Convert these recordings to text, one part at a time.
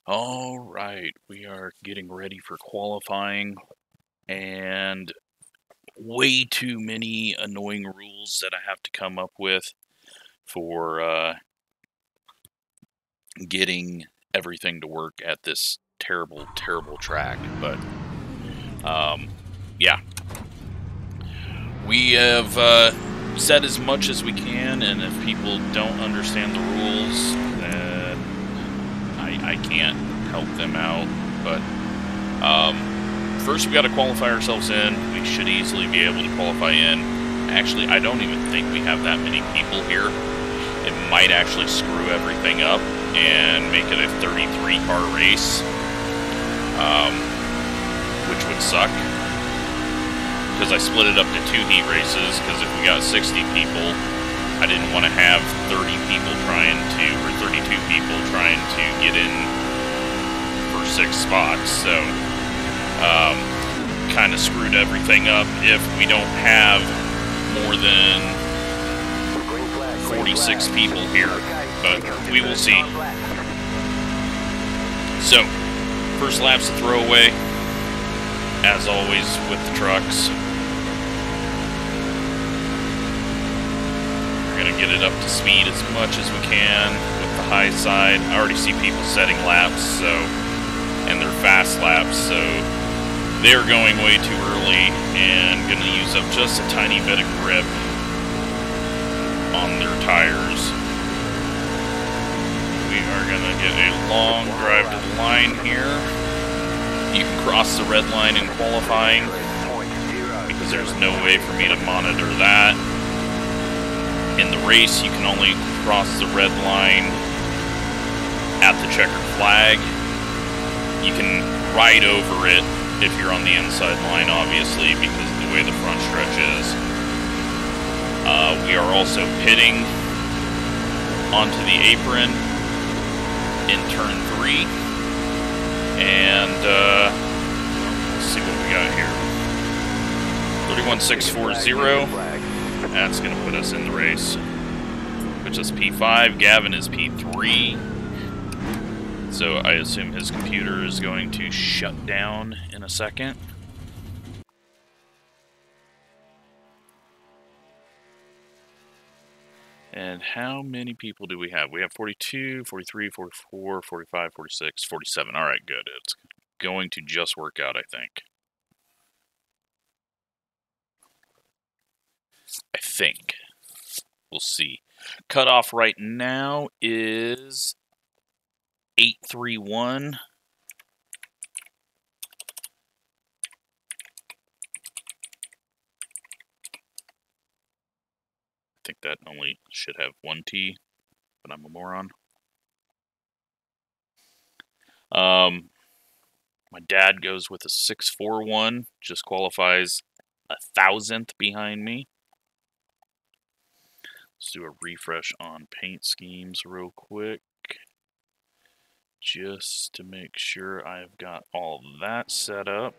All right, we are getting ready for qualifying, and way too many annoying rules that I have to come up with for getting everything to work at this terrible, terrible track. But yeah, we have said as much as we can, and if people don't understand the rules, then I can't help them out. But first, we got to qualify ourselves in. We should easily be able to qualify in. Actually, I don't even think we have that many people here. It might actually screw everything up and make it a 33-car race, which would suck. Because I split it up to 2 heat races, because if we got 60 people, I didn't want to have 30 people trying to, or 32 people trying to get in for 6 spots, so kind of screwed everything up if we don't have more than 46 people here, but we will see. So, first lap's a throwaway, as always with the trucks. We're going to get it up to speed as much as we can with the high side. I already see people setting laps, so, and they're fast laps, so they're going way too early and going to use up just a tiny bit of grip on their tires. We are going to get a long drive to the line here. You can cross the red line in qualifying because there's no way for me to monitor that. In the race, you can only cross the red line at the checkered flag. You can ride over it if you're on the inside line, obviously, because of the way the front stretch is. We are also pitting onto the apron in turn 3. And let's see what we got here. 31640. That's going to put us in the race. Which is P5. Gavin is P3. So I assume his computer is going to shut down in a second. And how many people do we have? We have 42, 43, 44, 45, 46, 47. All right, good. It's going to just work out, I think. We'll see. Cutoff right now is 831. I think that only should have 1 T, but I'm a moron. My dad goes with a 641, just qualifies 1,000th behind me. Let's do a refresh on paint schemes real quick, just to make sure I've got all that set up.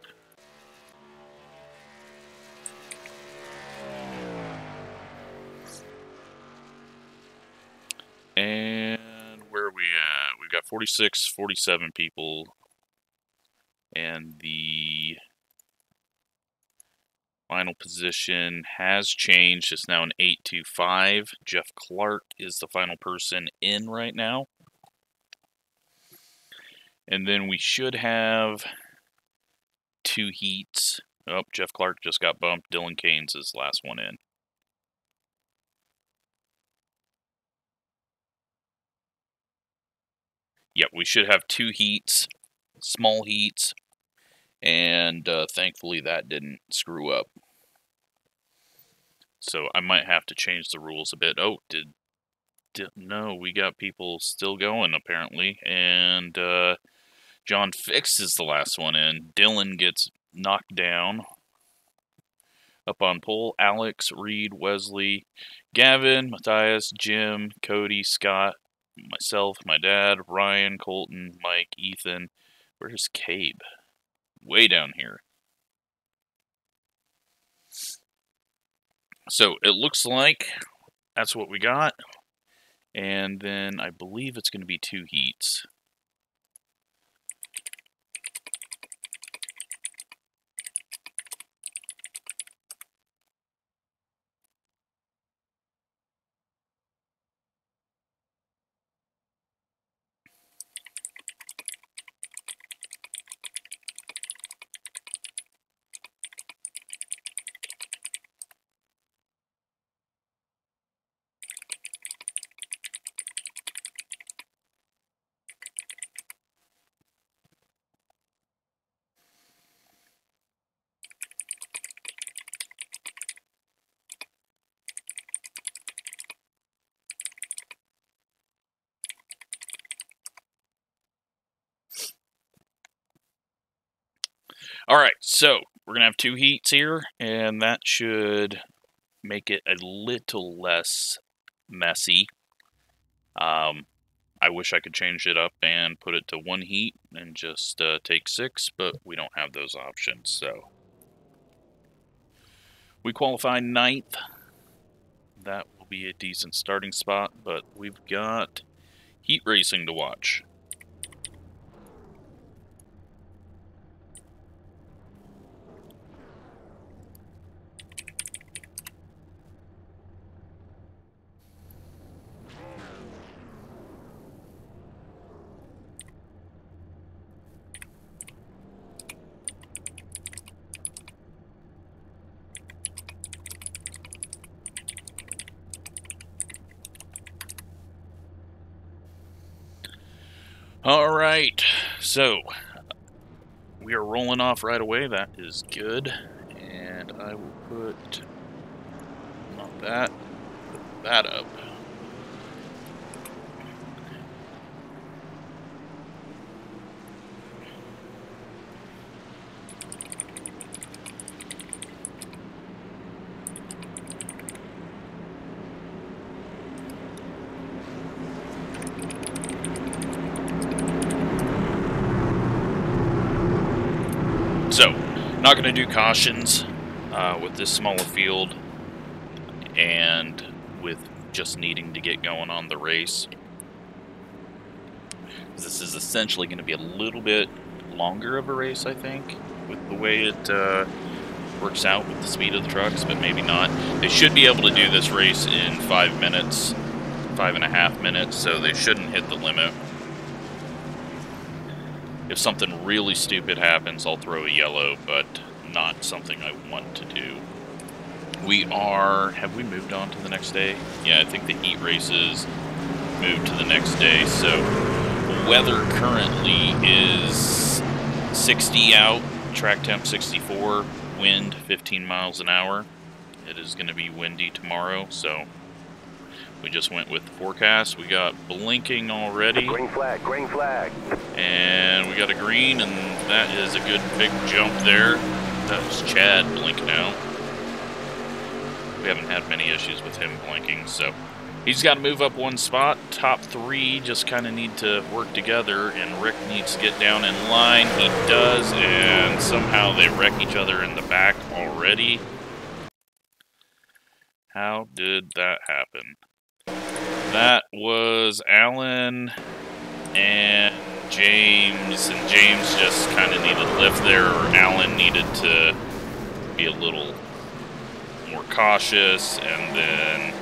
And where are we at? We've got 46, 47 people. And the final position has changed. It's now an 825. Jeff Clark is the final person in right now. And then we should have 2 heats. Oh, Jeff Clark just got bumped. Dylan Keynes is the last one in. Yep, we should have 2 heats, small heats, and thankfully that didn't screw up. So I might have to change the rules a bit. Oh, no, we got people still going apparently, and John Fix is the last one in. Dylan gets knocked down. Up on pole, Alex, Reed, Wesley, Gavin, Matthias, Jim, Cody, Scott, myself, my dad, Ryan, Colton, Mike, Ethan. Where's Cabe? Way down here. So it looks like that's what we got. And then I believe it's going to be 2 heats. Alright, so we're going to have 2 heats here, and that should make it a little less messy. I wish I could change it up and put it to 1 heat and just take 6, but we don't have those options, so. We qualify 9th. That will be a decent starting spot, but we've got heat racing to watch. Alright, so we are rolling off right away. That is good. And I will put, not that, put that up. So, not going to do cautions with this smaller field and with just needing to get going on the race. This is essentially going to be a little bit longer of a race, I think, with the way it works out with the speed of the trucks, but maybe not. They should be able to do this race in 5 minutes, 5.5 minutes, so they shouldn't hit the limit. If something really stupid happens, I'll throw a yellow, but not something I want to do. Have we moved on to the next day? Yeah, I think the heat races moved to the next day, so weather currently is 60 out, track temp 64, wind 15 miles an hour. It is going to be windy tomorrow, so we just went with the forecast. We got blinking already. Green flag, green flag. And we got a green, and that is a good big jump there. That was Chad blinking out. We haven't had many issues with him blinking, so he's got to move up 1 spot. Top 3 just kind of need to work together, and Rick needs to get down in line. He does, and somehow they wreck each other in the back already. How did that happen? That was Alan and James just kind of needed lift there, or Alan needed to be a little more cautious, and then,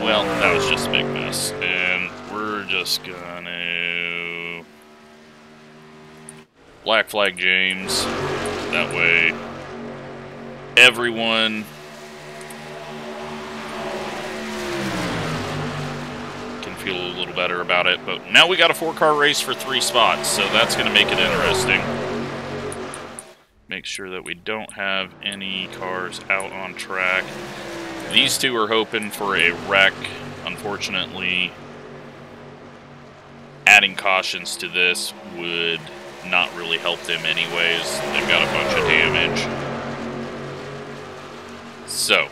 well, that was just a big mess, and we're just gonna black flag James, that way everyone feel a little better about it. But now we got a 4-car race for 3 spots, so that's going to make it interesting. Make sure that we don't have any cars out on track. These 2 are hoping for a wreck. Unfortunately, adding cautions to this would not really help them anyways. They've got a bunch of damage. So,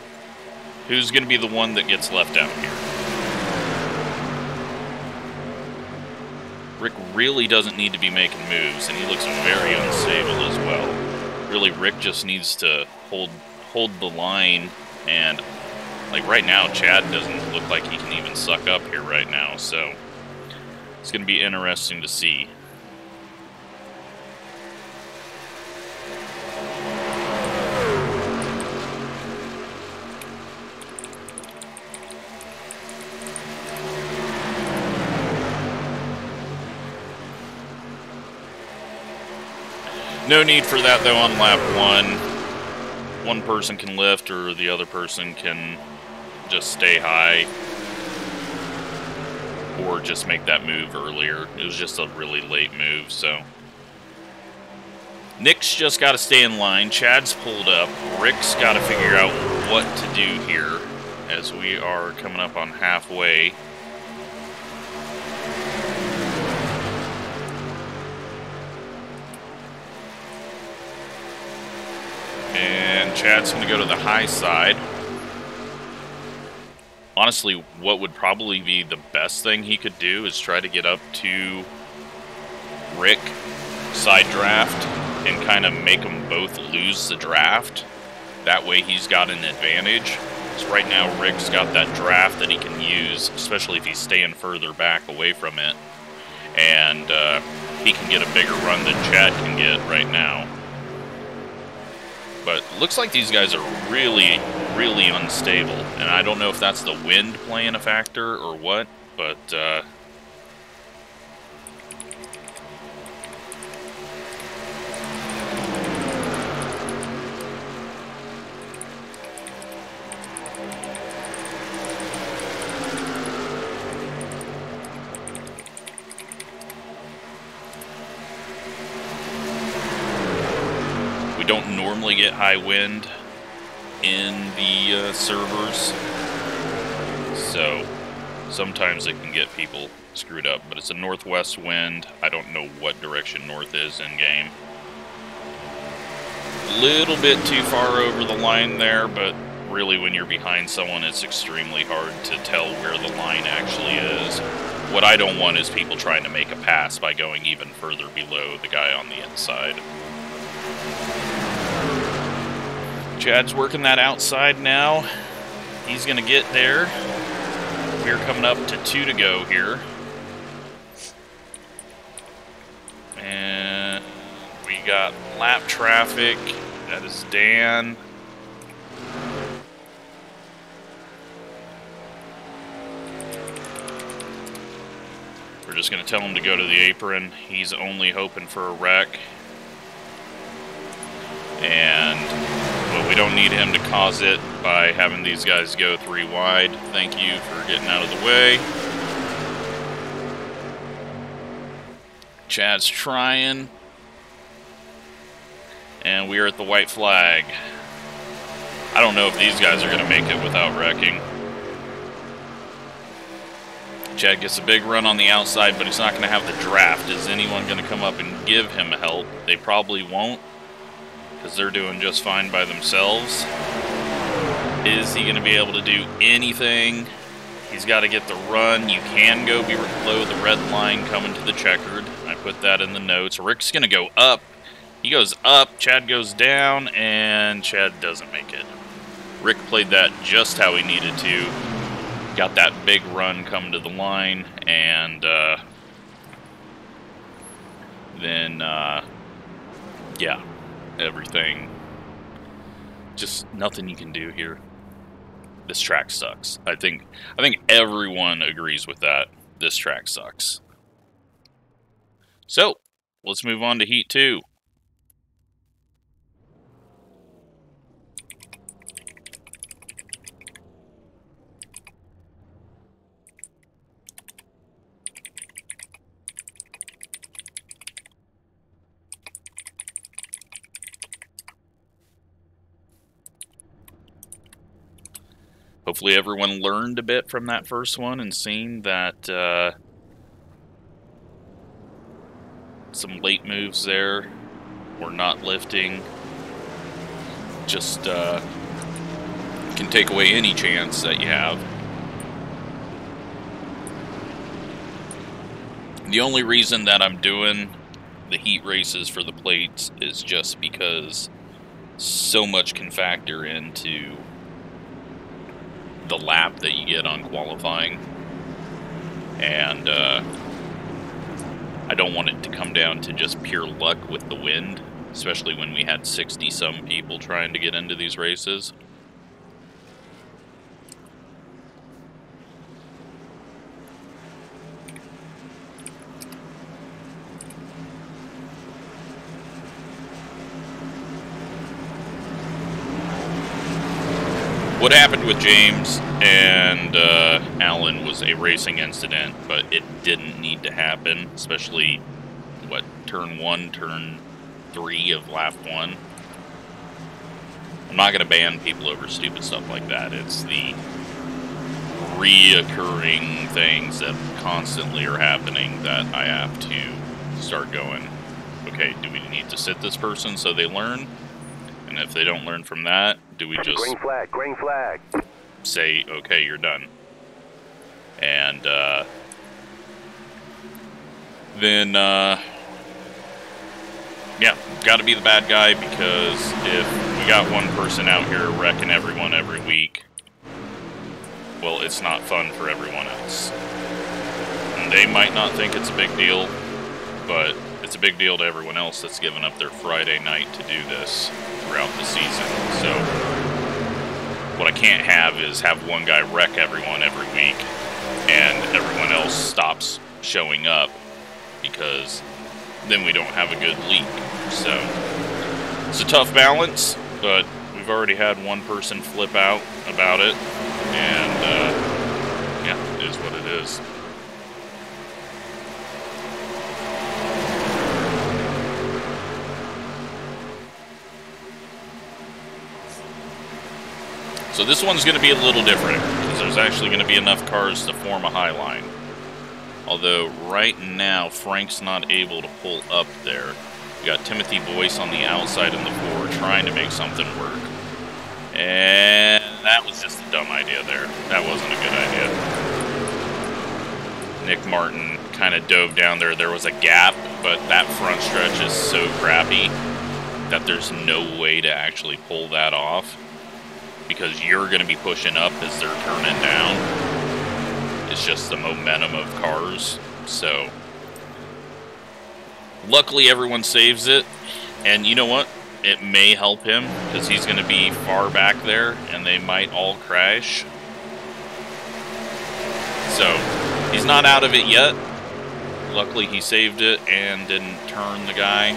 who's going to be the one that gets left out here? Rick really doesn't need to be making moves, and he looks very unstable as well. Really, Rick just needs to hold the line, and like right now, Chad doesn't look like he can even suck up here right now, so it's going to be interesting to see. No need for that, though, on lap 1. One person can lift, or the other person can just stay high, or just make that move earlier. It was just a really late move, so. Nick's just got to stay in line. Chad's pulled up. Rick's got to figure out what to do here, as we are coming up on halfway. Chad's going to go to the high side. Honestly, what would probably be the best thing he could do is try to get up to Rick side draft and kind of make them both lose the draft. That way he's got an advantage. So right now Rick's got that draft that he can use, especially if he's staying further back away from it. And he can get a bigger run than Chad can get right now. But looks like these guys are really, really unstable. And I don't know if that's the wind playing a factor or what, but don't normally get high wind in the servers, so sometimes it can get people screwed up, but it's a northwest wind. I don't know what direction north is in game. Little bit too far over the line there, but really when you're behind someone it's extremely hard to tell where the line actually is. What I don't want is people trying to make a pass by going even further below the guy on the inside. Chad's working that outside now. He's going to get there. We're coming up to 2 to go here. And we got lap traffic. That is Dan. We're just going to tell him to go to the apron. He's only hoping for a wreck. But we don't need him to cause it by having these guys go 3 wide. Thank you for getting out of the way. Chad's trying. And we are at the white flag. I don't know if these guys are going to make it without wrecking. Chad gets a big run on the outside, but he's not going to have the draft. Is anyone going to come up and give him help? They probably won't, because they're doing just fine by themselves. Is he going to be able to do anything? He's got to get the run. You can go below the red line coming to the checkered. I put that in the notes. Rick's going to go up. He goes up, Chad goes down, and Chad doesn't make it. Rick played that just how he needed to. Got that big run coming to the line, and then, yeah. Everything, just nothing you can do here. This track sucks. I think everyone agrees with that. This track sucks. So let's move on to Heat 2. Hopefully everyone learned a bit from that first one and seen that some late moves there or not lifting just can take away any chance that you have. The only reason that I'm doing the heat races for the plates is just because so much can factor into the lap that you get on qualifying, and I don't want it to come down to just pure luck with the wind, especially when we had 60-some people trying to get into these races. What happened with James and Alan was a racing incident, but it didn't need to happen, especially, what, turn 1, turn 3 of lap 1. I'm not going to ban people over stupid stuff like that. It's the reoccurring things that constantly are happening that I have to start going, okay, do we need to sit this person so they learn? And if they don't learn from that, do we just green flag. say, okay, you're done? And then, yeah, got to be the bad guy, because if we got one person out here wrecking everyone every week, well, it's not fun for everyone else. And they might not think it's a big deal, but it's a big deal to everyone else that's given up their Friday night to do this throughout the season. So what I can't have is have one guy wreck everyone every week and everyone else stops showing up, because then we don't have a good league. So it's a tough balance, but we've already had one person flip out about it, and yeah, it is what it is. So this one's going to be a little different, because there's actually going to be enough cars to form a high line. Although right now Frank's not able to pull up there. We got Timothy Boyce on the outside in the 4 trying to make something work. And that was just a dumb idea there. That wasn't a good idea. Nick Martin kind of dove down there. There was a gap, but that front stretch is so crappy that there's no way to actually pull that off, because you're going to be pushing up as they're turning down. It's just the momentum of cars. So luckily everyone saves it, and you know what? It may help him, because he's going to be far back there and they might all crash. So he's not out of it yet. Luckily he saved it and didn't turn the guy.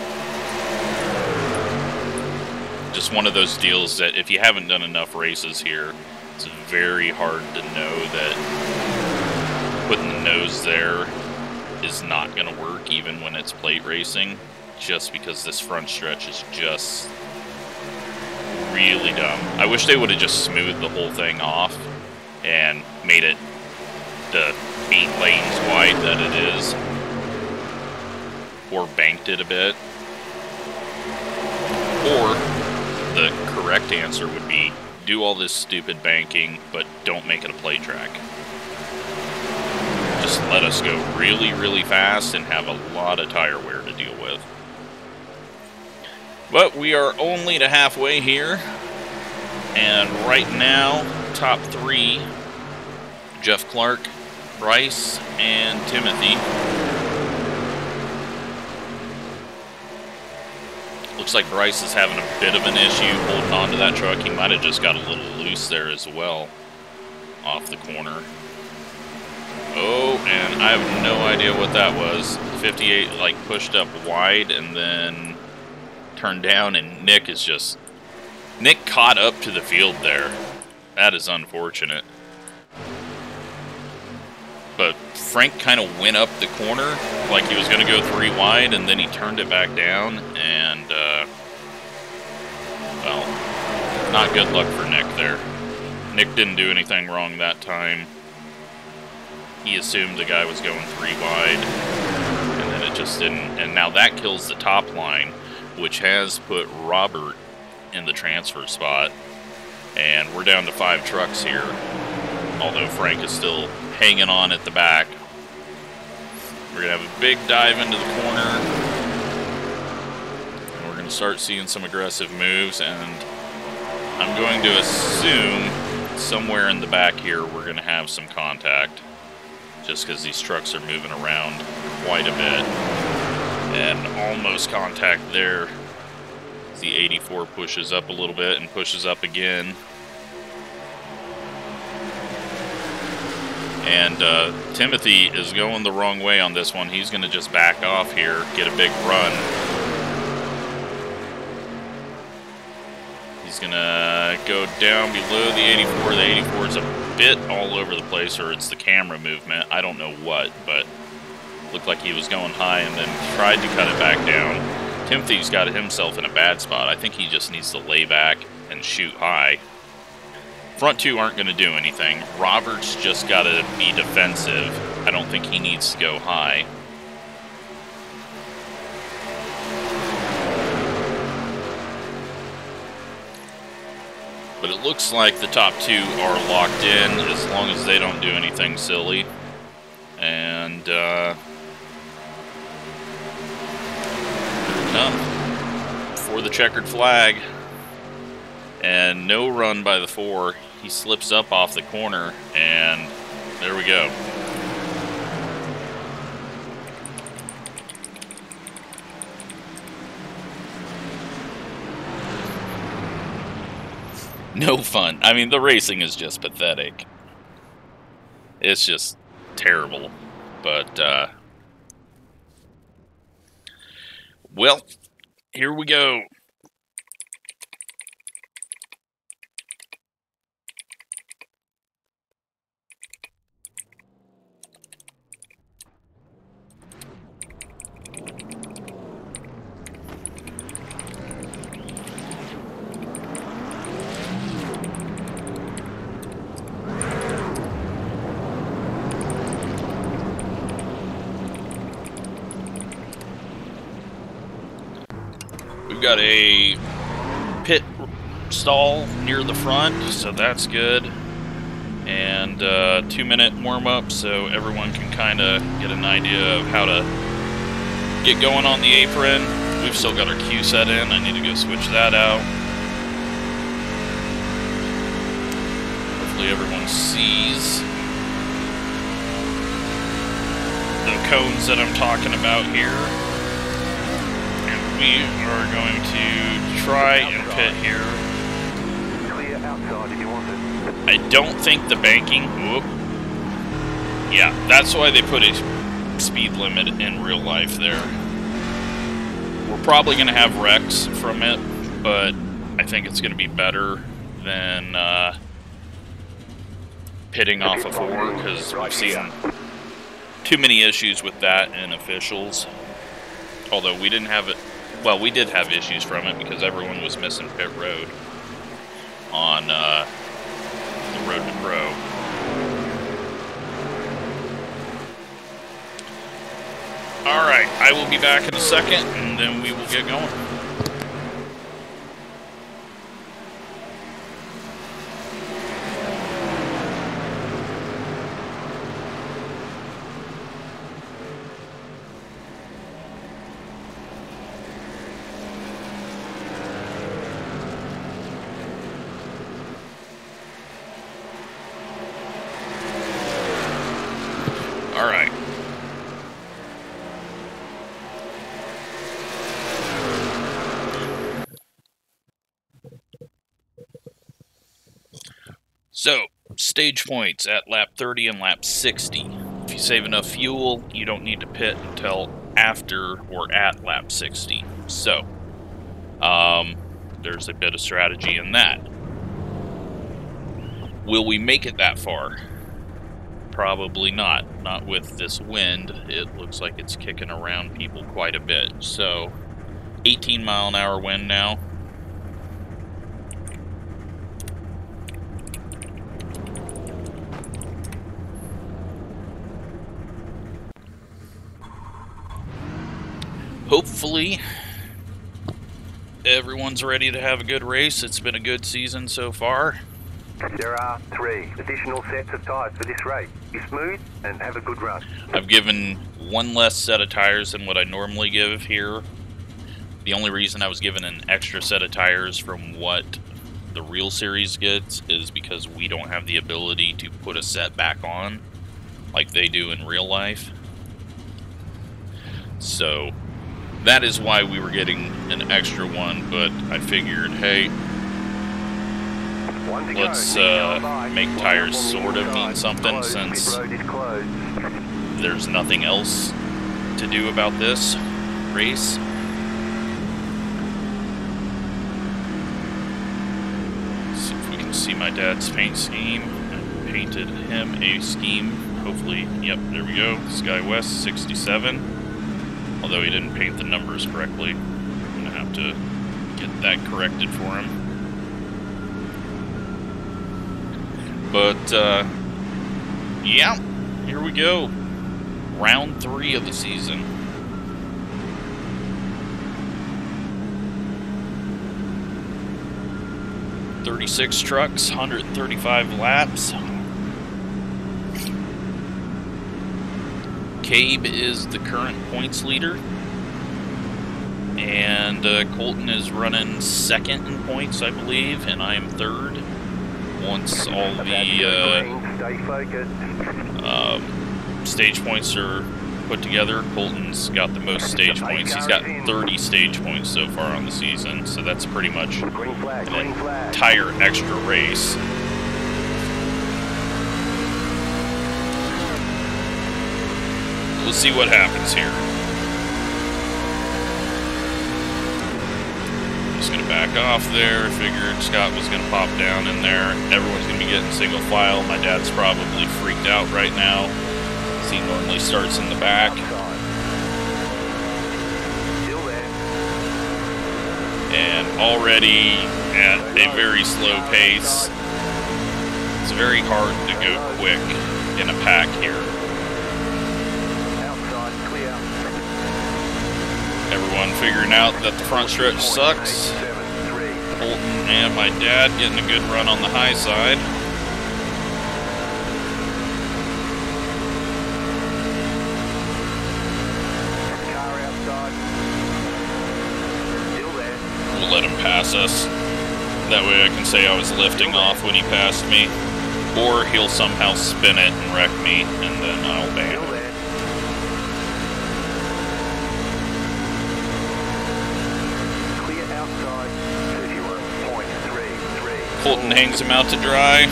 Just one of those deals that if you haven't done enough races here, it's very hard to know that putting the nose there is not going to work even when it's plate racing, just because this front stretch is just really dumb. I wish they would have just smoothed the whole thing off and made it the 8 lanes wide that it is, or banked it a bit. Or the correct answer would be do all this stupid banking, but don't make it a plate track. Just let us go really, really fast and have a lot of tire wear to deal with. But we are only to halfway here, and right now, top 3, Jeff Clark, Bryce, and Timothy. Looks like Bryce is having a bit of an issue holding on to that truck. He might have just got a little loose there as well, off the corner. Oh, and I have no idea what that was. 58 like pushed up wide and then turned down, and Nick caught up to the field there. That is unfortunate. But Frank kind of went up the corner like he was going to go 3 wide, and then he turned it back down, and, well, not good luck for Nick there. Nick didn't do anything wrong that time. He assumed the guy was going 3 wide, and then it just didn't. And now that kills the top line, which has put Robert in the transfer spot, and we're down to 5 trucks here, although Frank is still hanging on at the back. We're going to have a big dive into the corner, and we're going to start seeing some aggressive moves, and I'm going to assume somewhere in the back here we're going to have some contact, just because these trucks are moving around quite a bit. And almost contact there. The 84 pushes up a little bit and pushes up again. And Timothy is going the wrong way on this one. He's going to just back off here, get a big run. He's going to go down below the 84. The 84 is a bit all over the place, or it's the camera movement. I don't know what, but looked like he was going high and then tried to cut it back down. Timothy's got himself in a bad spot. I think he just needs to lay back and shoot high. Front 2 aren't going to do anything. Robert's just got to be defensive. I don't think he needs to go high. But it looks like the top two are locked in as long as they don't do anything silly. And here we come for the checkered flag. And no run by the 4. He slips up off the corner, and there we go. No fun. I mean, the racing is just pathetic. It's just terrible. But, well, here we go. We've got a pit stall near the front, so that's good. And 2-minute warm-up, so everyone can kind of get an idea of how to get going on the apron. We've still got our cue set in. I need to go switch that out. Hopefully everyone sees the cones that I'm talking about here. We are going to try and pit here. I don't think the banking... Whoop. Yeah, that's why they put a speed limit in real life there. We're probably going to have wrecks from it, but I think it's going to be better than pitting off a 4, because we've seen too many issues with that in officials. Although we didn't have it... Well, we did have issues from it because everyone was missing pit road on the road to pro. Alright, I will be back in a second and then we will get going. Alright. So, stage points at lap 30 and lap 60. If you save enough fuel, you don't need to pit until after or at lap 60. So, there's a bit of strategy in that. Will we make it that far? Probably not. Not with this wind. It looks like it's kicking around people quite a bit. So, 18-mile-an-hour wind now. Hopefully, everyone's ready to have a good race. It's been a good season so far. There are 3 additional sets of tyres for this race. Be smooth and have a good run. I've given 1 less set of tires than what I normally give here. The only reason I was given an extra set of tires from what the real series gets is because we don't have the ability to put a set back on like they do in real life. So that is why we were getting an extra one, but I figured, hey, let's make tires sort of mean something since there's nothing else to do about this race. Let's see if we can see my dad's paint scheme. I painted him a scheme. Hopefully, yep, there we go. Sky West 67. Although he didn't paint the numbers correctly. I'm going to have to get that corrected for him. But, yeah, here we go. Round 3 of the season. 36 trucks, 135 laps. Cabe is the current points leader. And Colton is running second in points, I believe, and I am third. Once all the stage points are put together, Colton's got the most stage points. He's got 30 stage points so far on the season, so that's pretty much an entire extra race. We'll see what happens here. Just gonna back off there. Figured Scott was gonna pop down in there. Everyone's gonna be getting single file. My dad's probably freaked out right now, as he normally starts in the back. And already at a very slow pace. It's very hard to go quick in a pack here. Everyone figuring out that the front stretch sucks. Colton and my dad getting a good run on the high side. We'll let him pass us. That way I can say I was lifting off when he passed me. Or he'll somehow spin it and wreck me, and then I'll ban him. Colton hangs him out to dry.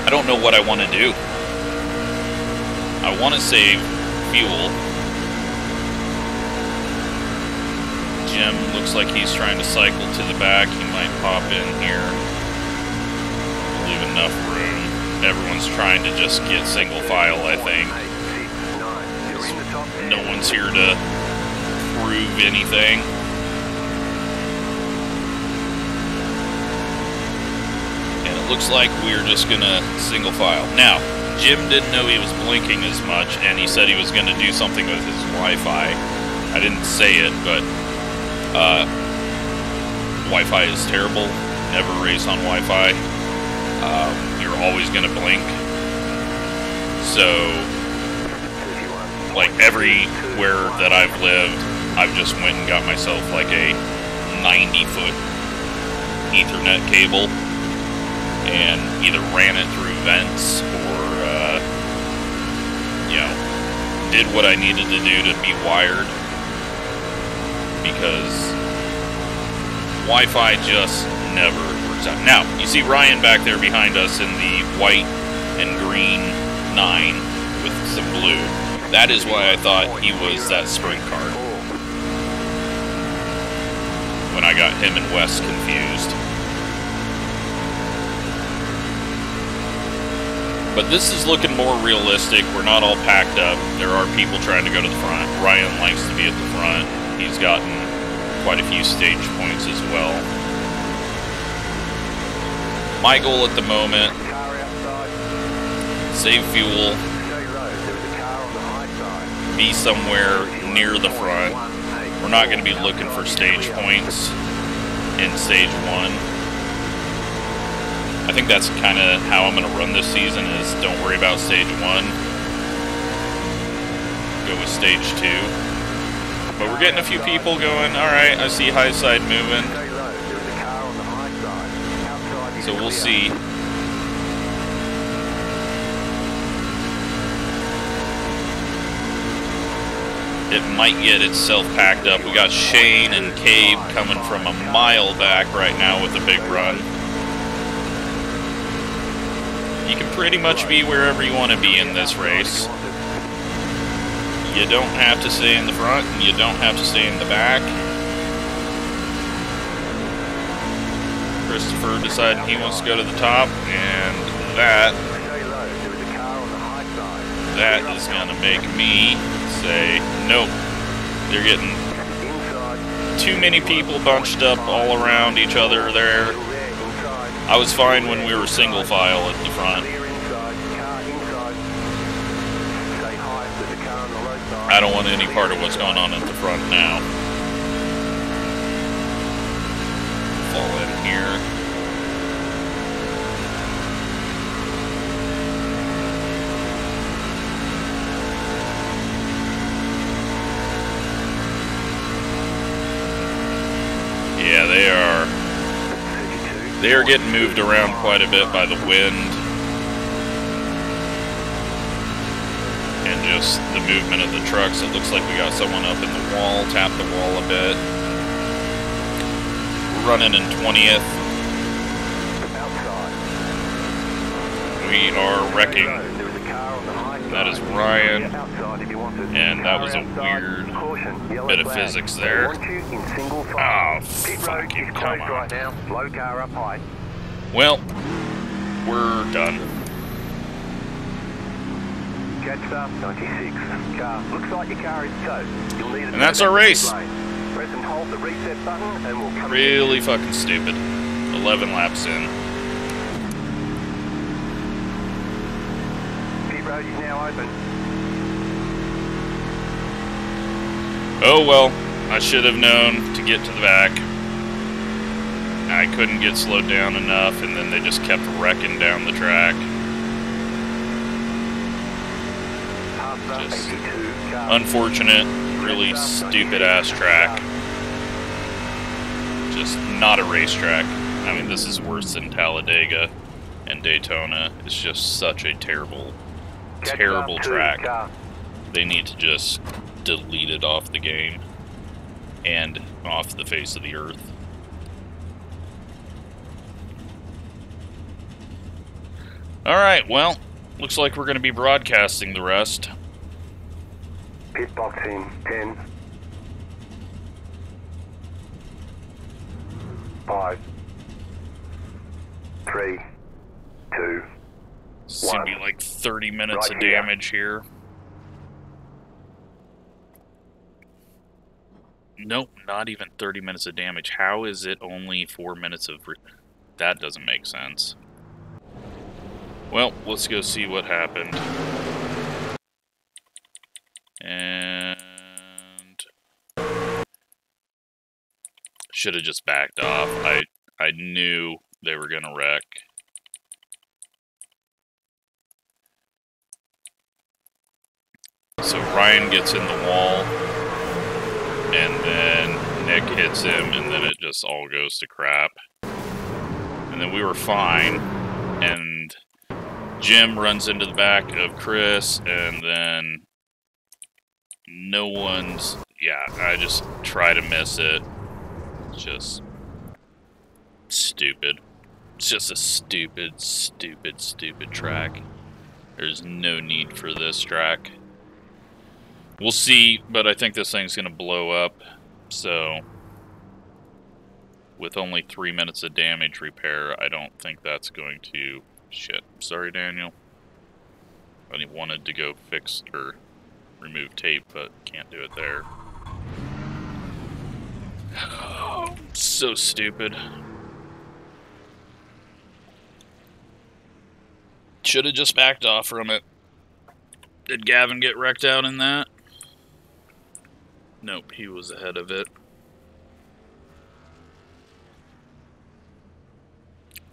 I don't know what I want to do. I want to save fuel. Jim looks like he's trying to cycle to the back. He might pop in here. Leave enough room. Everyone's trying to just get single file, I think. No one's here to prove anything. And it looks like we're just gonna single file. Now, Jim didn't know he was blinking as much, and he said he was gonna do something with his Wi-Fi. I didn't say it, but Wi-Fi is terrible. Never race on Wi-Fi. You're always gonna blink. So, like everywhere that I've lived, I've just went and got myself like a 90-foot Ethernet cable and either ran it through vents or, you know, did what I needed to do to be wired, because Wi-Fi just never works out. Now, you see Ryan back there behind us in the white and green 9 with some blue. That is why I thought he was that sprint car, when I got him and Wes confused. But this is looking more realistic. We're not all packed up. There are people trying to go to the front. Ryan likes to be at the front. He's gotten quite a few stage points as well. My goal at the moment, save fuel, be somewhere near the front. We're not going to be looking for stage points in stage 1. I think that's kind of how I'm going to run this season, is don't worry about stage 1. Go with stage 2. But we're getting a few people going. Alright, I see high side moving. So we'll see. It might get itself packed up. We got Shane and Cabe coming from a mile back right now with a big run. You can pretty much be wherever you want to be in this race. You don't have to stay in the front, and you don't have to stay in the back. Christopher deciding he wants to go to the top, and that is going to make me say, nope. They're getting too many people bunched up all around each other there. I was fine when we were single file at the front. I don't want any part of what's going on at the front now. Fall in here. Yeah, they are getting moved around quite a bit by the wind. And just the movement of the trucks. It looks like we got someone up in the wall, tap the wall a bit. We're running in 20th. We are wrecking. That is Ryan. And that was a weird bit of physics there. Oh, fucking come on. Well, we're done. And that's our race. Really fucking stupid. 11 laps in. Pit road is now open. Oh well, I should have known to get to the back. I couldn't get slowed down enough, and then they just kept wrecking down the track. Just unfortunate, really stupid-ass track. Just not a racetrack. I mean, this is worse than Talladega and Daytona. It's just such a terrible, terrible track. They need to just delete it off the game and off the face of the earth. Alright, well, looks like we're going to be broadcasting the rest. Pit box in 10, 5, 3, 2, It's going to be like 30 minutes of damage here. Nope, not even 30 minutes of damage. How is it only 4 minutes of... That doesn't make sense. Well, let's go see what happened. And... should have just backed off. I knew they were going to wreck. So Ryan gets in the wall. And then Nick hits him, and then it just all goes to crap. And then we were fine, and Jim runs into the back of Chris, and then no one's... Yeah, I just try to miss it. It's just stupid. It's just a stupid, stupid, stupid track. There's no need for this track. We'll see, but I think this thing's going to blow up, so with only 3 minutes of damage repair, I don't think that's going to... Shit, sorry Daniel. I wanted to go fix or remove tape, but can't do it there. So stupid. Should have just backed off from it. Did Gavin get wrecked out in that? Nope, he was ahead of it.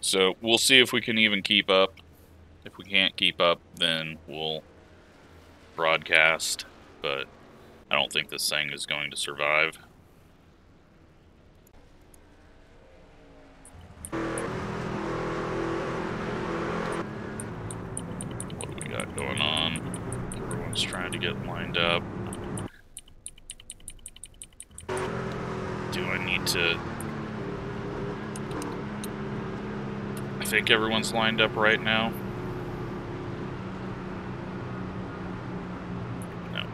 So, we'll see if we can even keep up. If we can't keep up, then we'll broadcast. But I don't think this thing is going to survive. What do we got going on? Everyone's trying to get lined up. Do I need to... I think everyone's lined up right now. No.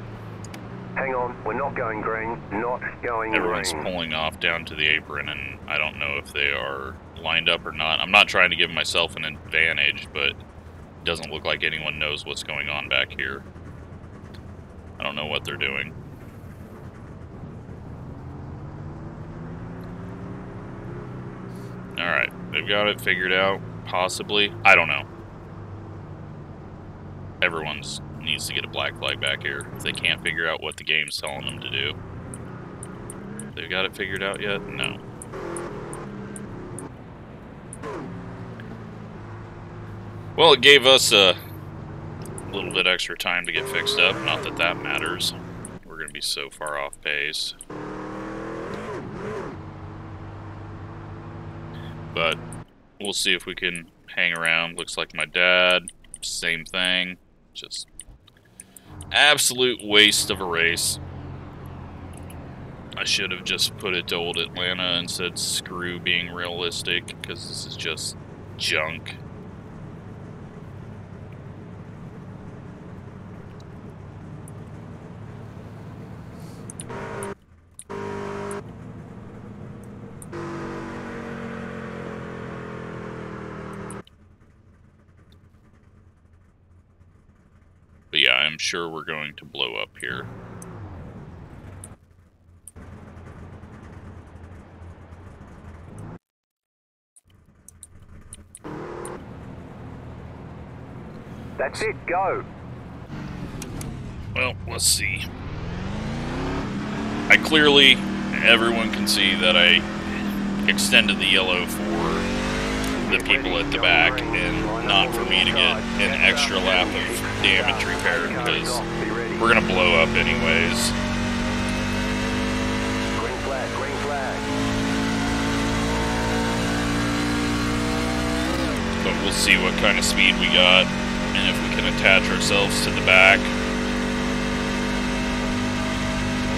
Hang on, we're not going green, not going Everyone's green. pulling off down to the apron, and I don't know if they are lined up or not. I'm not trying to give myself an advantage, but it doesn't look like anyone knows what's going on back here. I don't know what they're doing. Alright, they've got it figured out, possibly. I don't know. Everyone's needs to get a black flag back here if they can't figure out what the game's telling them to do. They've got it figured out yet? No. Well, it gave us a little bit extra time to get fixed up. Not that that matters. We're going to be so far off pace. But we'll see if we can hang around. Looks like my dad, same thing. Just absolute waste of a race. I should have just put it to old Atlanta and said screw being realistic, because this is just junk. But yeah, I'm sure we're going to blow up here. That's it, go. Well, let's see. I clearly, everyone can see that I extended the yellow for the people at the back and not for me to get an extra lap of damage repaired, because we're going to blow up anyways. Green flag, green flag. But we'll see what kind of speed we got and if we can attach ourselves to the back.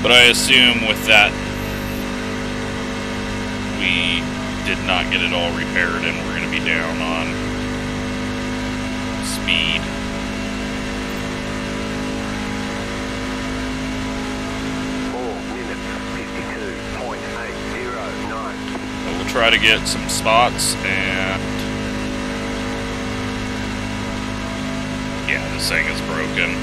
But I assume with that, we did not get it all repaired and we're going to be down on speed. 4 minutes, 52.809. But we'll try to get some spots, and yeah, this thing is broken.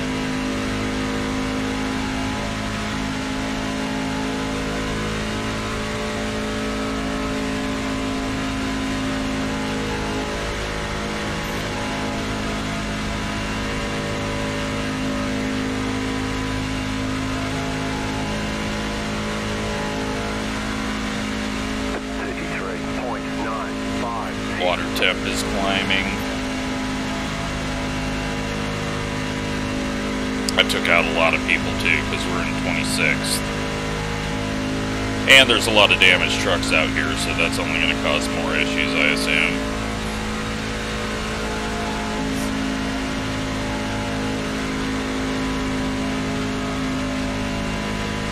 Water temp is climbing. I took out a lot of people too, because we're in 26th. And there's a lot of damaged trucks out here, so that's only going to cause more issues, I assume.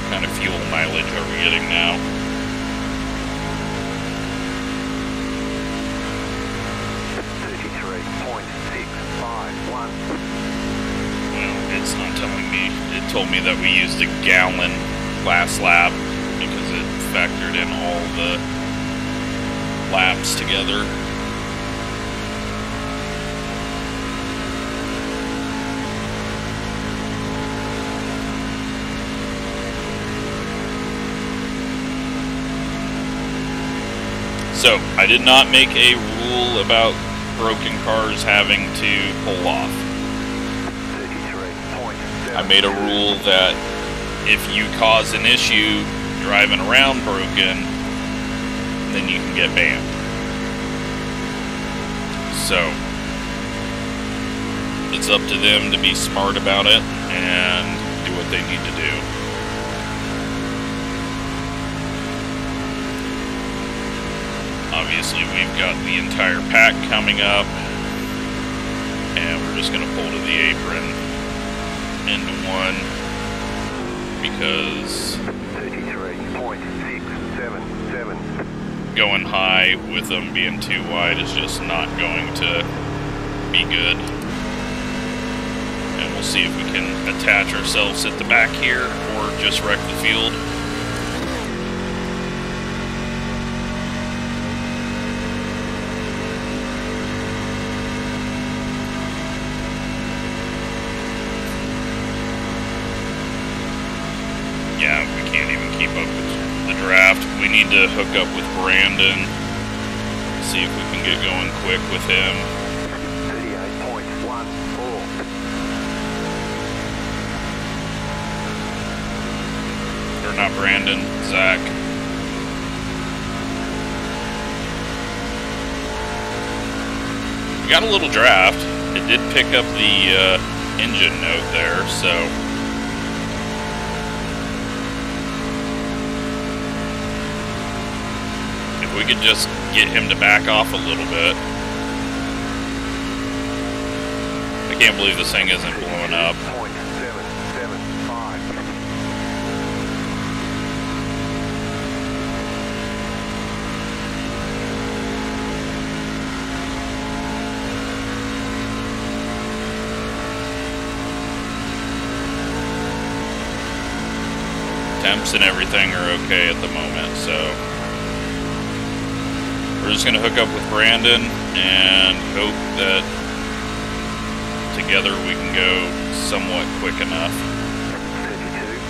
What kind of fuel mileage are we getting now? Well, it's not telling me. It told me that we used a gallon last lap because it factored in all the laps together. So, I did not make a rule about broken cars having to pull off. I made a rule that if you cause an issue driving around broken, then you can get banned. So, it's up to them to be smart about it and do what they need to do. Obviously, we've got the entire pack coming up, and we're just going to pull to the apron into one, because 33.677. Going high with them being too wide is just not going to be good. And we'll see if we can attach ourselves at the back here or just wreck the field. Yeah, we can't even keep up with the draft. We need to hook up with Brandon, see if we can get going quick with him. 38.14. not Brandon, Zach. We got a little draft. It did pick up the engine note there, so if we could just get him to back off a little bit. I can't believe this thing isn't blowing up. Temps and everything are okay at the moment, so we're just gonna hook up with Brandon and hope that together we can go somewhat quick enough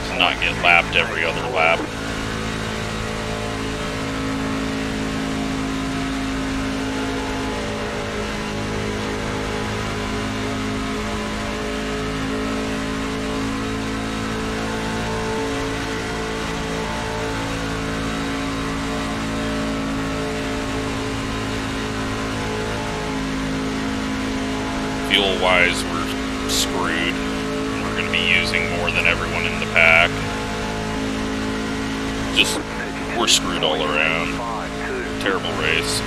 to not get lapped every other lap. Fuel-wise, we're screwed. We're going to be using more than everyone in the pack. Just, we're screwed all around. Terrible race.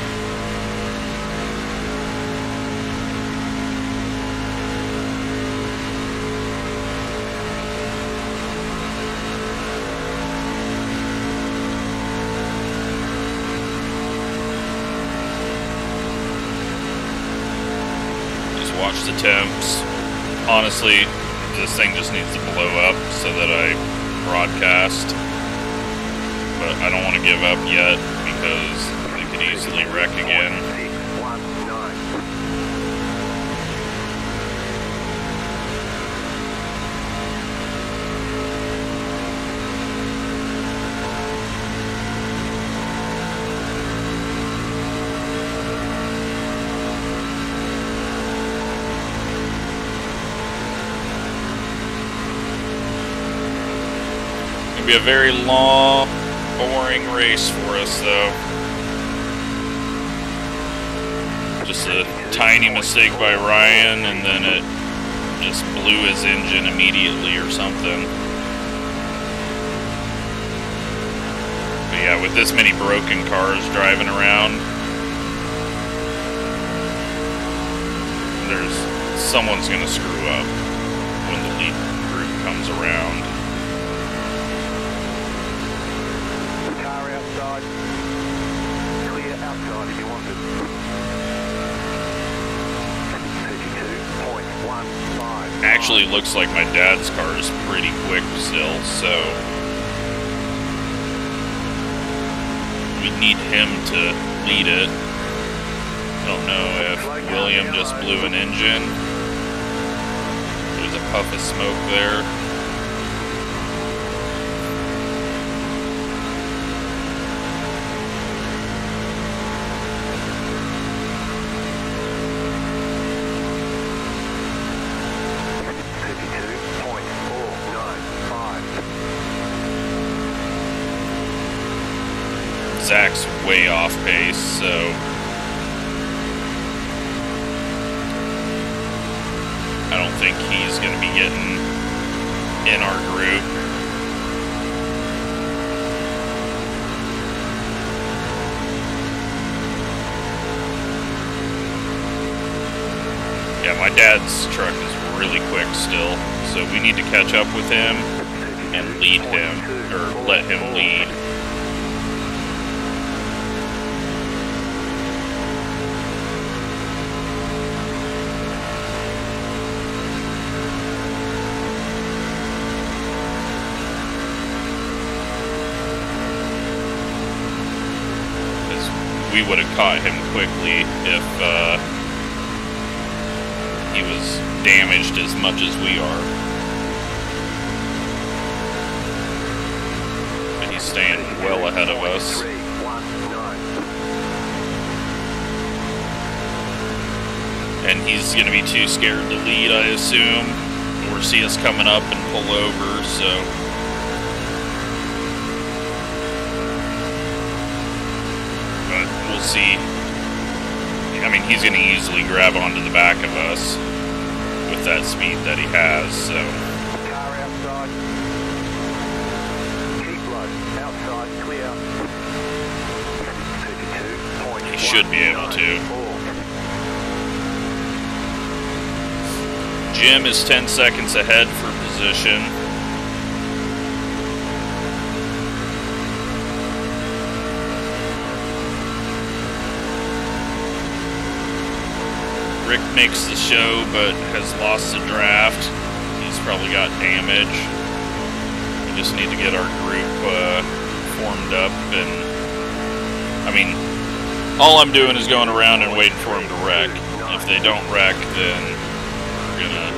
Watch the temps. Honestly, this thing just needs to blow up so that I broadcast. But I don't want to give up yet because it could easily wreck again. Be a very long, boring race for us, though. Just a tiny mistake by Ryan, and then it just blew his engine immediately or something. But yeah, with this many broken cars driving around, someone's gonna screw up when the lead group comes around. Clear outside if you want it. 32.15. Actually, looks like my dad's car is pretty quick still, so we need him to lead it. I don't know if William just blew an engine. There's a puff of smoke there. Zach's way off pace, so I don't think he's going to be getting in our group. Yeah, my dad's truck is really quick still, so we need to catch up with him and lead him, or let him lead. We would have caught him quickly if he was damaged as much as we are. But he's staying well ahead of us. And he's going to be too scared to lead, I assume, or see us coming up and pull over, so see. I mean, he's going to easily grab onto the back of us with that speed that he has, so. Car outside. Keep low. Outside, clear. 32. He should be able to. Jim is 10 seconds ahead for position. Rick makes the show, but has lost the draft. He's probably got damage. We just need to get our group formed up, and I mean, all I'm doing is going around and waiting for them to wreck. If they don't wreck, then we're gonna...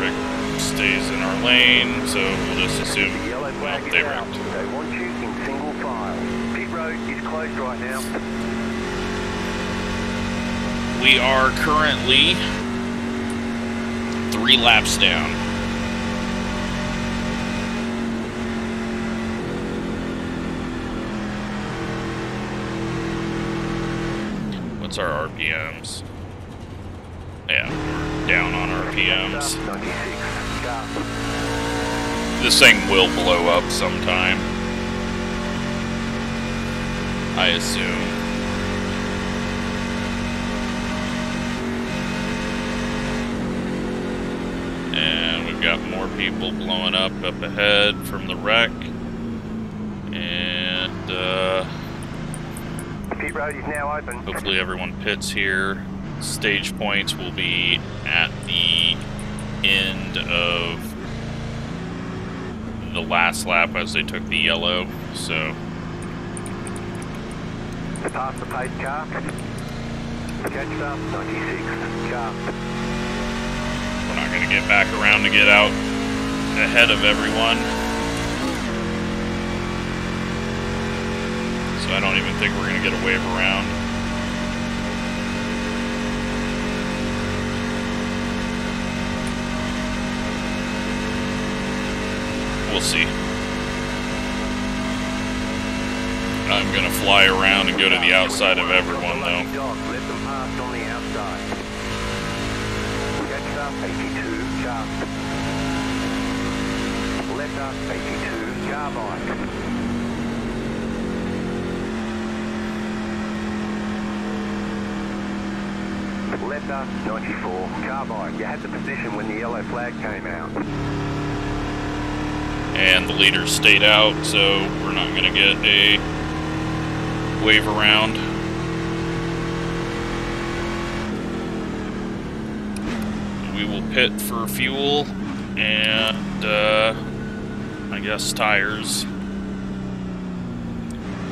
Rick stays in our lane, so we'll just assume, well, they wrecked. They want you in single file. Pit road is closed right now. We are currently 3 laps down. What's our RPMs? Yeah, we're down on RPMs. This thing will blow up sometime, I assume. And we've got more people blowing up ahead from the wreck. And pit road is now open. Hopefully everyone pits here. Stage points will be at the end of the last lap as they took the yellow, so. Past the pace car. Catch up, 96 car. We're not going to get back around to get out ahead of everyone. So I don't even think we're going to get a wave around. We'll see. I'm going to fly around and go to the outside of everyone, though. Let them pass on the outside. Catch up, 82 car. Left up, 82 car bike. Left up, 94 car bike. You had the position when the yellow flag came out. And the leaders stayed out, so we're not going to get a wave around. We will pit for fuel and I guess tires,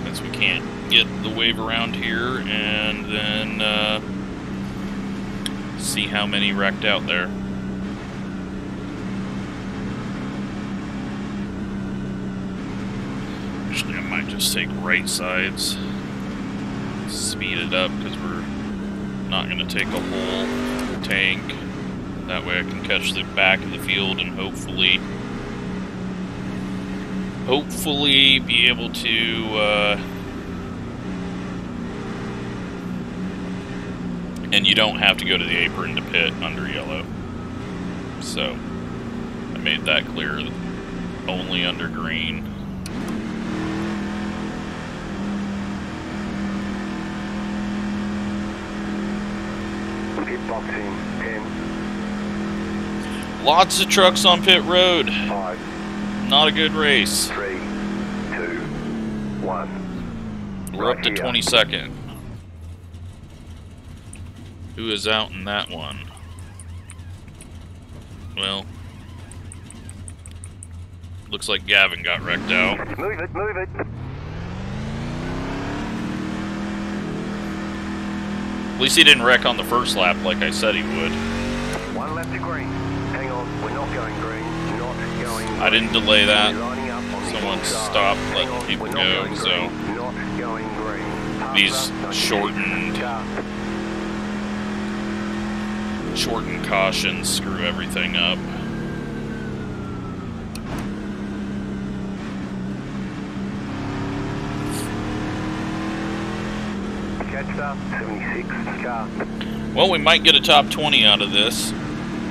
since we can't get the wave around here, and then see how many wrecked out there. Actually, I might just take right sides, speed it up, because we're not going to take a whole tank. That way I can catch the back of the field and hopefully be able to, and you don't have to go to the apron to pit under yellow. So, I made that clear, only under green. Pit boxing, 10. Lots of trucks on pit road. 5. Not a good race. 3, 2, 1. We're up to 22nd. Who is out in that one? Well, looks like Gavin got wrecked out. Move it, move it. At least he didn't wreck on the first lap like I said he would. 1 left to green. Hang on, we're not going green. Not going green. I didn't delay that. Lining up on the Someone inside. stopped Hang letting on, people we're not go, going so green. Not going green. Pass these up, 96 shortened cautions screw everything up. Delta 76 car. Well, we might get a top 20 out of this,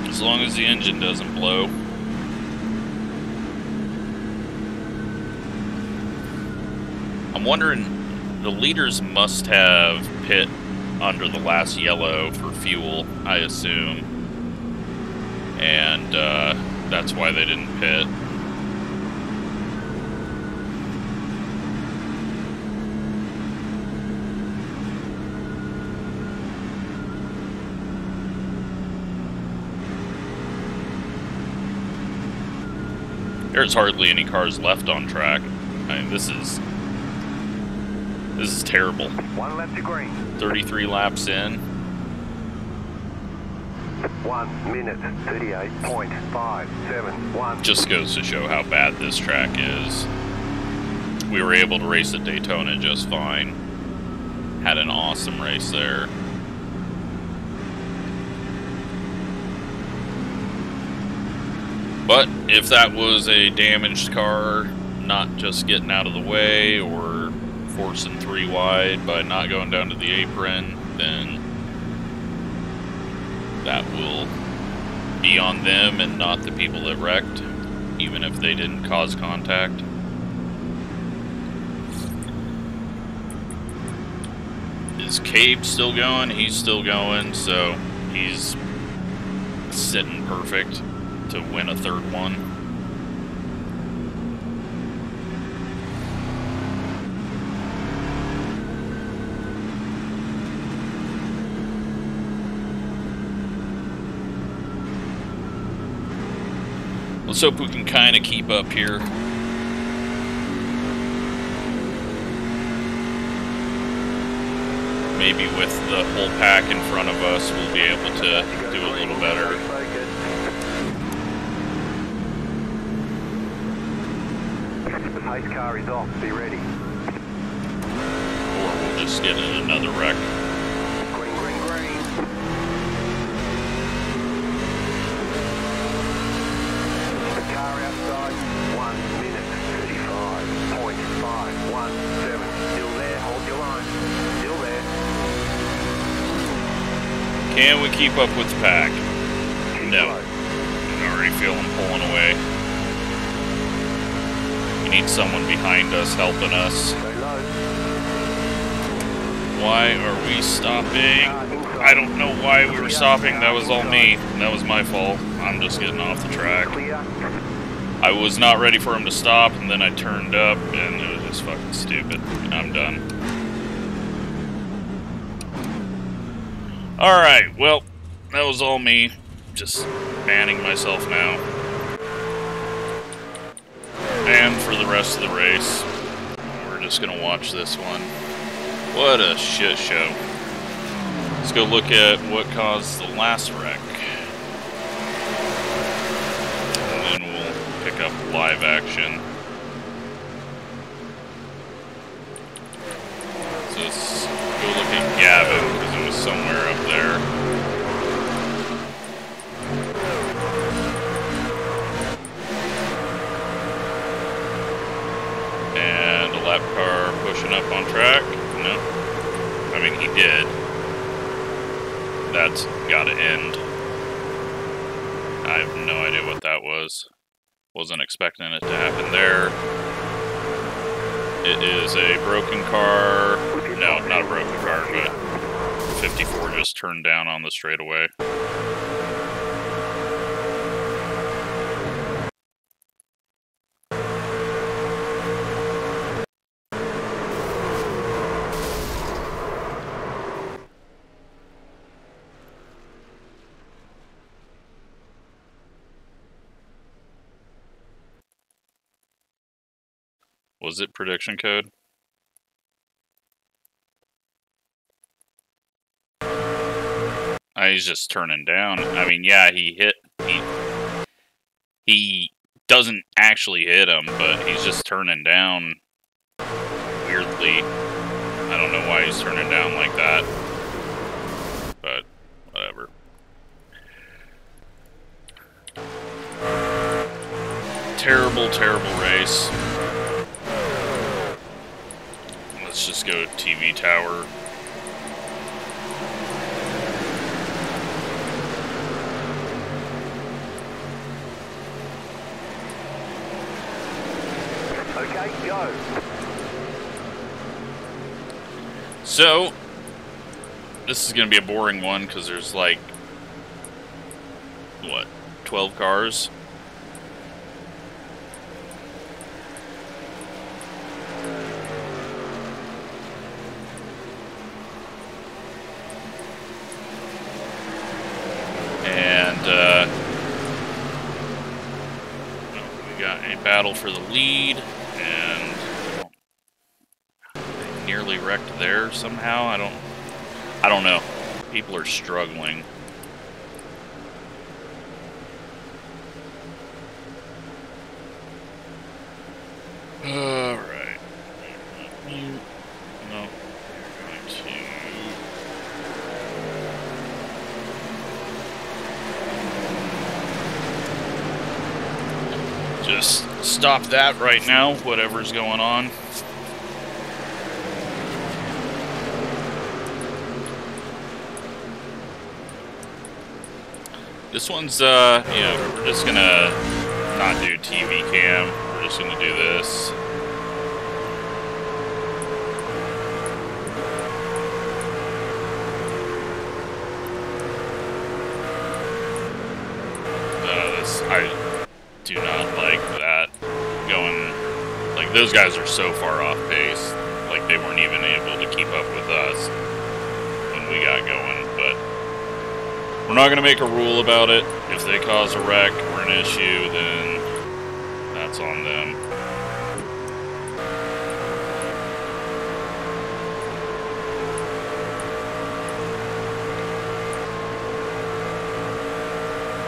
as long as the engine doesn't blow. I'm wondering, the leaders must have pit under the last yellow for fuel, I assume. And that's why they didn't pit. There's hardly any cars left on track. I mean, this is terrible. 1 lap to green. 33 laps in. 1 minute 38.571. Just goes to show how bad this track is. We were able to race at Daytona just fine. Had an awesome race there. But if that was a damaged car, not just getting out of the way or forcing 3 wide by not going down to the apron, then that will be on them and not the people that wrecked, even if they didn't cause contact. Is Cabe still going? He's still going, so he's sitting perfect to win a 3rd one. Let's hope we can kind of keep up here. Maybe with the whole pack in front of us, we'll be able to do a little better. The pace car is off. Be ready. Or we'll just get in another wreck. Green, green, green. The car outside. 1 minute 35.517. Still there. Hold your line. Still there. Can we keep up with the pack? Keep No. low. I already feel them pulling away. We need someone behind us helping us. Stay low. Why are we stopping? I don't know why we were stopping. That was all me. That was my fault. I'm just getting off the track. Clear. I was not ready for him to stop, and then I turned up, and it was just fucking stupid. I'm done. Alright, well, that was all me. Just banning myself now. And for the rest of the race, we're just gonna watch this one. What a shit show. Let's go look at what caused the last wreck. And then we'll pick up live action. So let's go look at Gavin, because it was somewhere up there. And a lap car pushing up on track. No. I mean, he did. That's gotta end. I have no idea what that was. Wasn't expecting it to happen there. It is a broken car. No, not a broken car, but 54 just turned down on the straightaway. Was it prediction code? He's just turning down. I mean, yeah, he doesn't actually hit him, but he's just turning down weirdly. I don't know why he's turning down like that, but whatever. Terrible, terrible race. Let's just go TV tower. Okay, go. So, this is going to be a boring one because there's like, what, 12 cars? We got a battle for the lead, and they nearly wrecked there somehow. I don't know. People are struggling. All right. No, we're going to. Just stop that right now, whatever's going on. This one's, yeah, we're just gonna not do TV cam. We're just gonna do this. I do not like that going, like, those guys are so far off pace, like they weren't even able to keep up with us when we got going, but we're not going to make a rule about it. If they cause a wreck or an issue, then that's on them.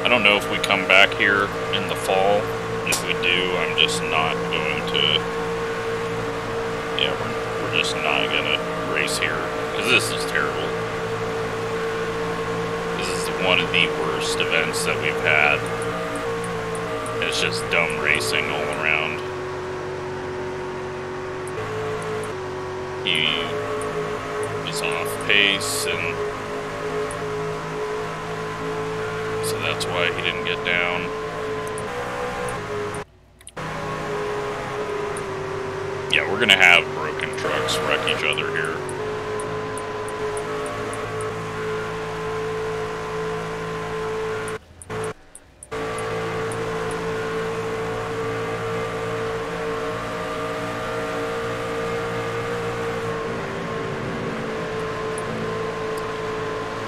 I don't know if we come back here in the fall. If we do, I'm just not going to. Yeah, we're just not gonna race here because this is terrible. This is one of the worst events that we've had. It's just dumb racing all around. He is off pace, and so that's why he didn't get down. Yeah, we're gonna have broken trucks wreck each other here.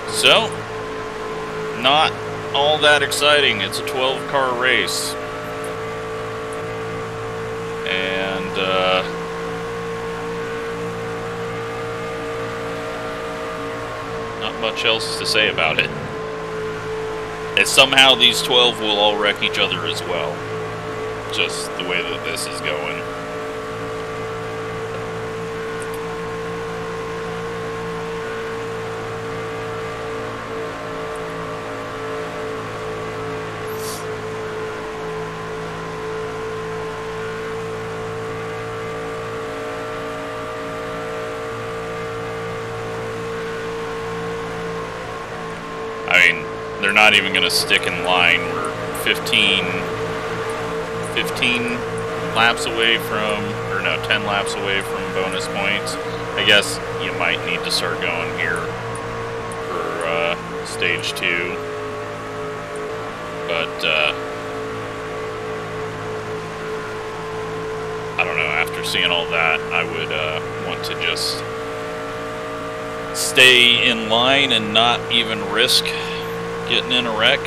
So, not all that exciting. It's a 12-car race. And, not much else to say about it. And somehow these 12 will all wreck each other as well. Just the way that this is going. I mean, they're not even going to stick in line. We're 15 laps away from, or no, 10 laps away from bonus points. I guess you might need to start going here for stage 2. But, I don't know, after seeing all that, I would want to just stay in line and not even risk getting in a wreck.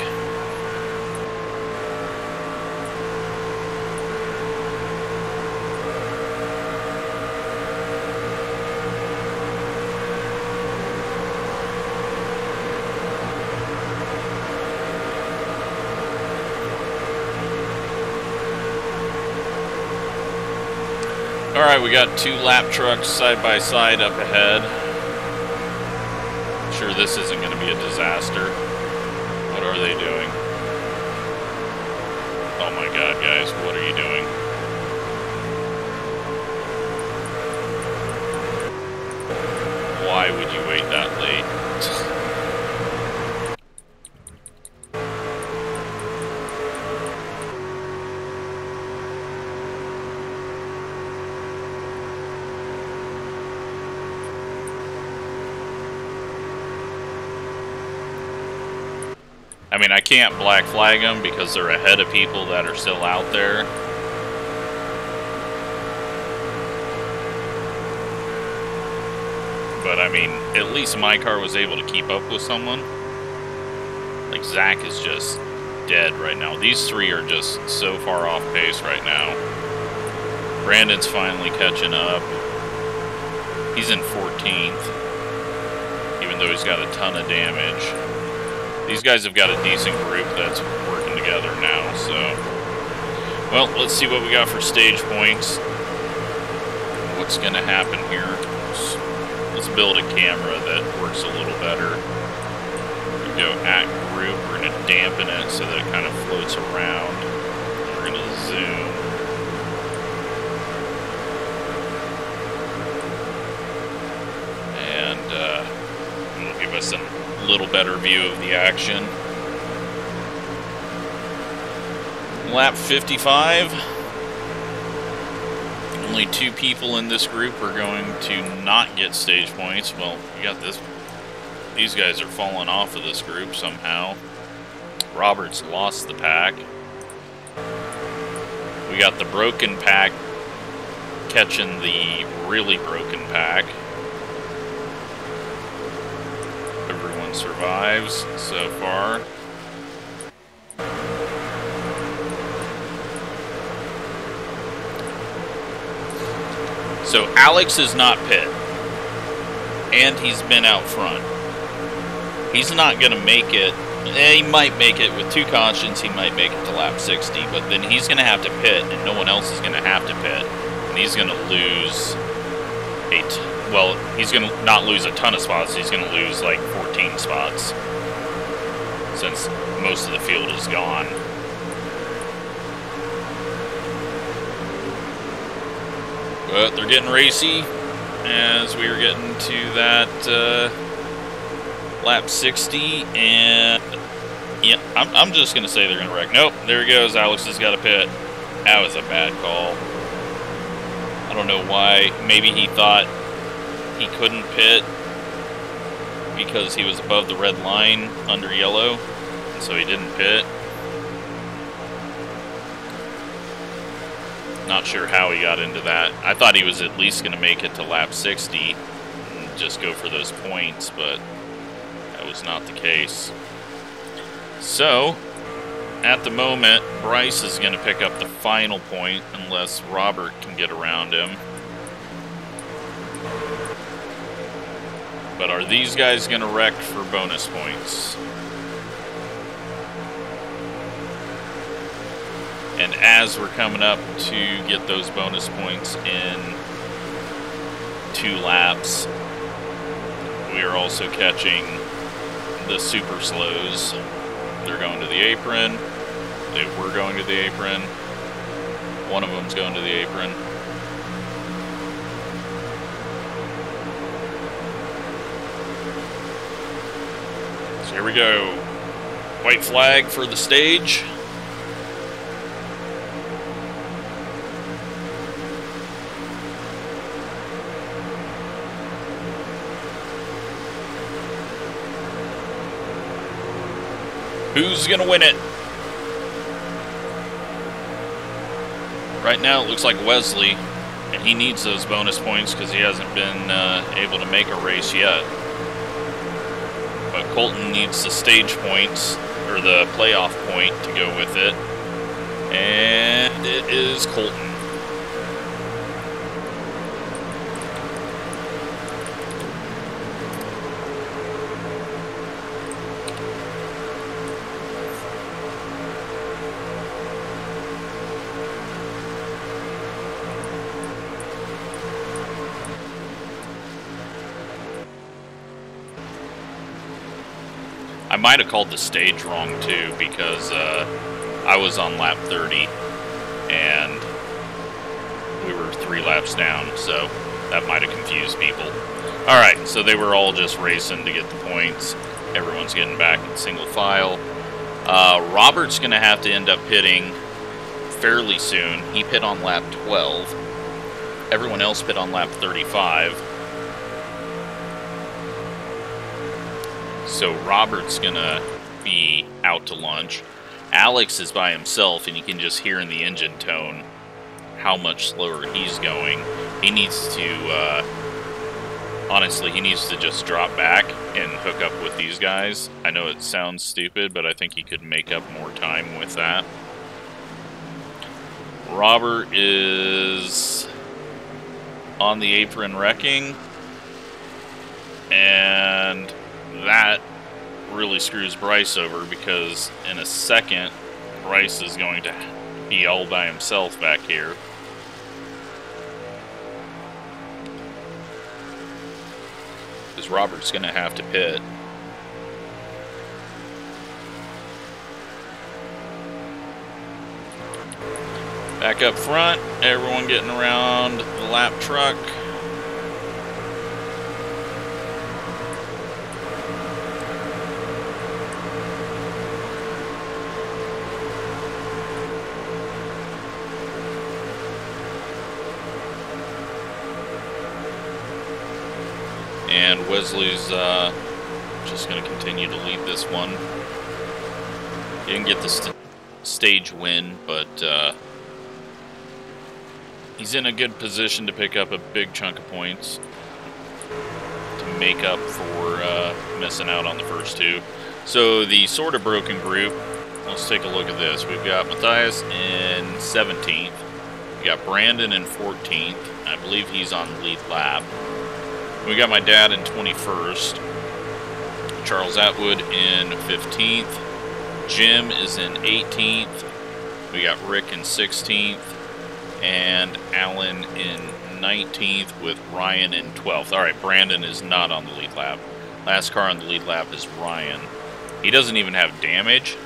Alright, we got 2 lap trucks side by side up ahead. Sure, this isn't going to be a disaster. What are they doing? Oh my god, guys, what are you doing? Why would you wait that late? I mean, I can't black flag them because they're ahead of people that are still out there. But I mean, at least my car was able to keep up with someone. Like, Zach is just dead right now. These three are just so far off pace right now. Brandon's finally catching up. He's in 14th, even though he's got a ton of damage. These guys have got a decent group that's working together now, so... Well, let's see what we got for stage points. What's going to happen here? Let's build a camera that works a little better. We go at group, we're going to dampen it so that it kind of floats around. We're going to zoom. It'll give us a little better view of the action. Lap 55. Only 2 people in this group are going to not get stage points. Well, you got this. These guys are falling off of this group somehow. Robert's lost the pack. We got the broken pack catching the really broken pack. Everyone survives so far. So Alex is not pit, and he's been out front. He's not going to make it. He might make it with 2 cautions. He might make it to lap 60, but then he's going to have to pit, and no one else is going to have to pit. And he's going to lose well, he's going to not lose a ton of spots. He's going to lose like 14 spots since most of the field is gone. But they're getting racy as we are getting to that lap 60, and yeah, I'm just going to say they're going to wreck. Nope, there he goes. Alex has got a pit. That was a bad call. I don't know why. Maybe he thought he couldn't pit because he was above the red line under yellow, and so he didn't pit. Not sure how he got into that. I thought he was at least going to make it to lap 60 and just go for those points, but that was not the case. So, at the moment, Bryce is going to pick up the final point unless Robert can get around him. But are these guys going to wreck for bonus points? And as we're coming up to get those bonus points in 2 laps, we are also catching the super slows. They're going to the apron. They were going to the apron. One of them's going to the apron. So here we go. White flag for the stage. Who's going to win it? Right now it looks like Wesley, and he needs those bonus points because he hasn't been able to make a race yet. But Colton needs the stage points, or the playoff point, to go with it. And it is Colton. I might have called the stage wrong too, because I was on lap 30 and we were 3 laps down, so that might have confused people. Alright, so they were all just racing to get the points. Everyone's getting back in single file. Robert's going to have to end up pitting fairly soon. He pit on lap 12. Everyone else pit on lap 35. So Robert's gonna be out to lunch. Alex is by himself, and you can just hear in the engine tone how much slower he's going. He needs to, honestly, he needs to just drop back and hook up with these guys. I know it sounds stupid, but I think he could make up more time with that. Robert is on the apron wrecking, and that really screws Bryce over, because in a second Bryce is going to be all by himself back here. Because Robert's going to have to pit. Back up front, everyone getting around the lap truck. And Wesley's just going to continue to lead this one. He didn't get the stage win, but he's in a good position to pick up a big chunk of points to make up for missing out on the first two. So the sort of broken group, let's take a look at this. We've got Matthias in 17th. We got Brandon in 14th. I believe he's on the lead lap. We got my dad in 21st. Charles Atwood in 15th. Jim is in 18th. We got Rick in 16th. And Alan in 19th, with Ryan in 12th. Alright, Brandon is not on the lead lap. Last car on the lead lap is Ryan. He doesn't even have damage.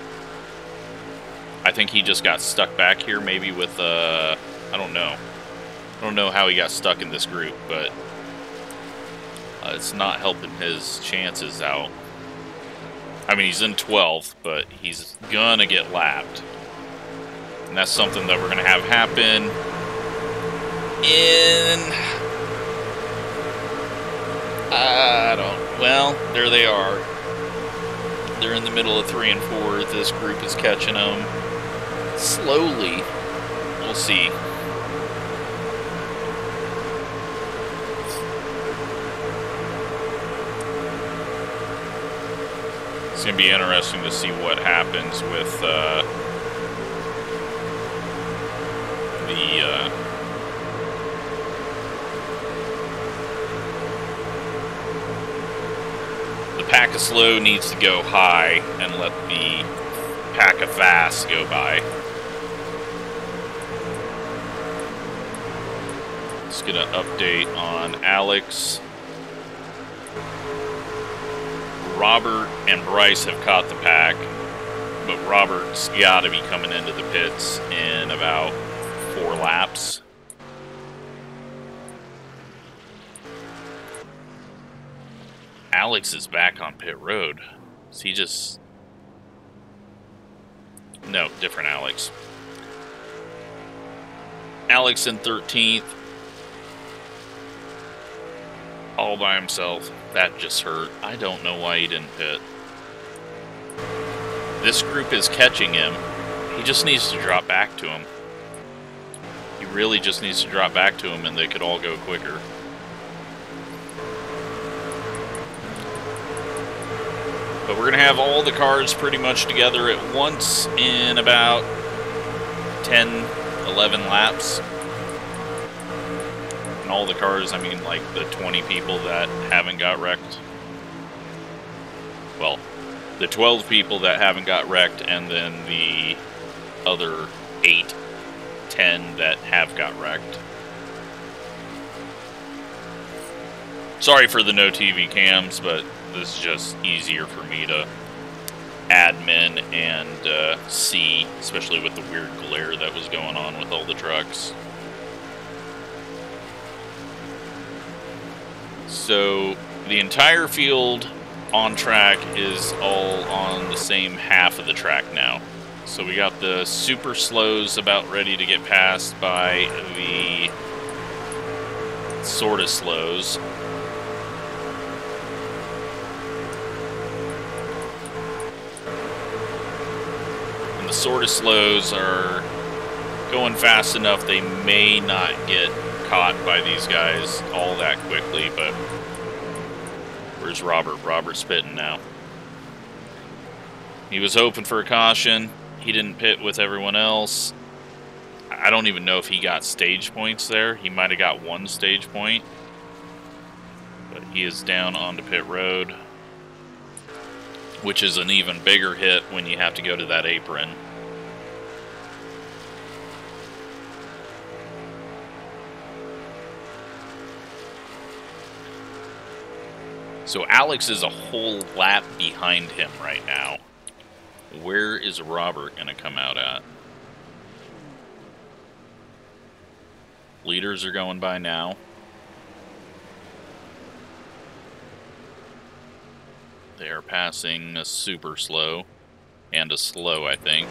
I think he just got stuck back here, maybe with, I don't know. I don't know how he got stuck in this group, but it's not helping his chances out. I mean, he's in 12th, but he's gonna get lapped. And that's something that we're gonna have happen in... well, there they are. They're in the middle of 3 and 4. This group is catching them slowly. We'll see. It's going to be interesting to see what happens with the pack of slow needs to go high and let the pack of fast go by. Just going to update on Alex. Robert and Bryce have caught the pack, but Robert's got to be coming into the pits in about 4 laps. Alex is back on pit road. Is he just... No, different Alex. Alex in 13th. All by himself. That just hurt. I don't know why he didn't pit. This group is catching him. He just needs to drop back to him. He really just needs to drop back to him, and they could all go quicker. But we're going to have all the cars pretty much together at once in about 10, 11 laps. And all the cars, I mean, like the 20 people that haven't got wrecked. Well, the 12 people that haven't got wrecked, and then the other 8, 10 that have got wrecked. Sorry for the no TV cams, but this is just easier for me to admin and see, especially with the weird glare that was going on with all the trucks. So the entire field on track is all on the same half of the track now. So we got the super slows about ready to get passed by the sort of slows. the sort of slows are going fast enough they may not get caught by these guys all that quickly, but where's Robert? Robert's pitting now. He was hoping for a caution. He didn't pit with everyone else. I don't even know if he got stage points there. He might have got 1 stage point. But he is down onto pit road, which is an even bigger hit when you have to go to that apron. So Alex is a whole lap behind him right now. Where is Robert going to come out at? Leaders are going by now. They are passing a super slow and a slow, I think.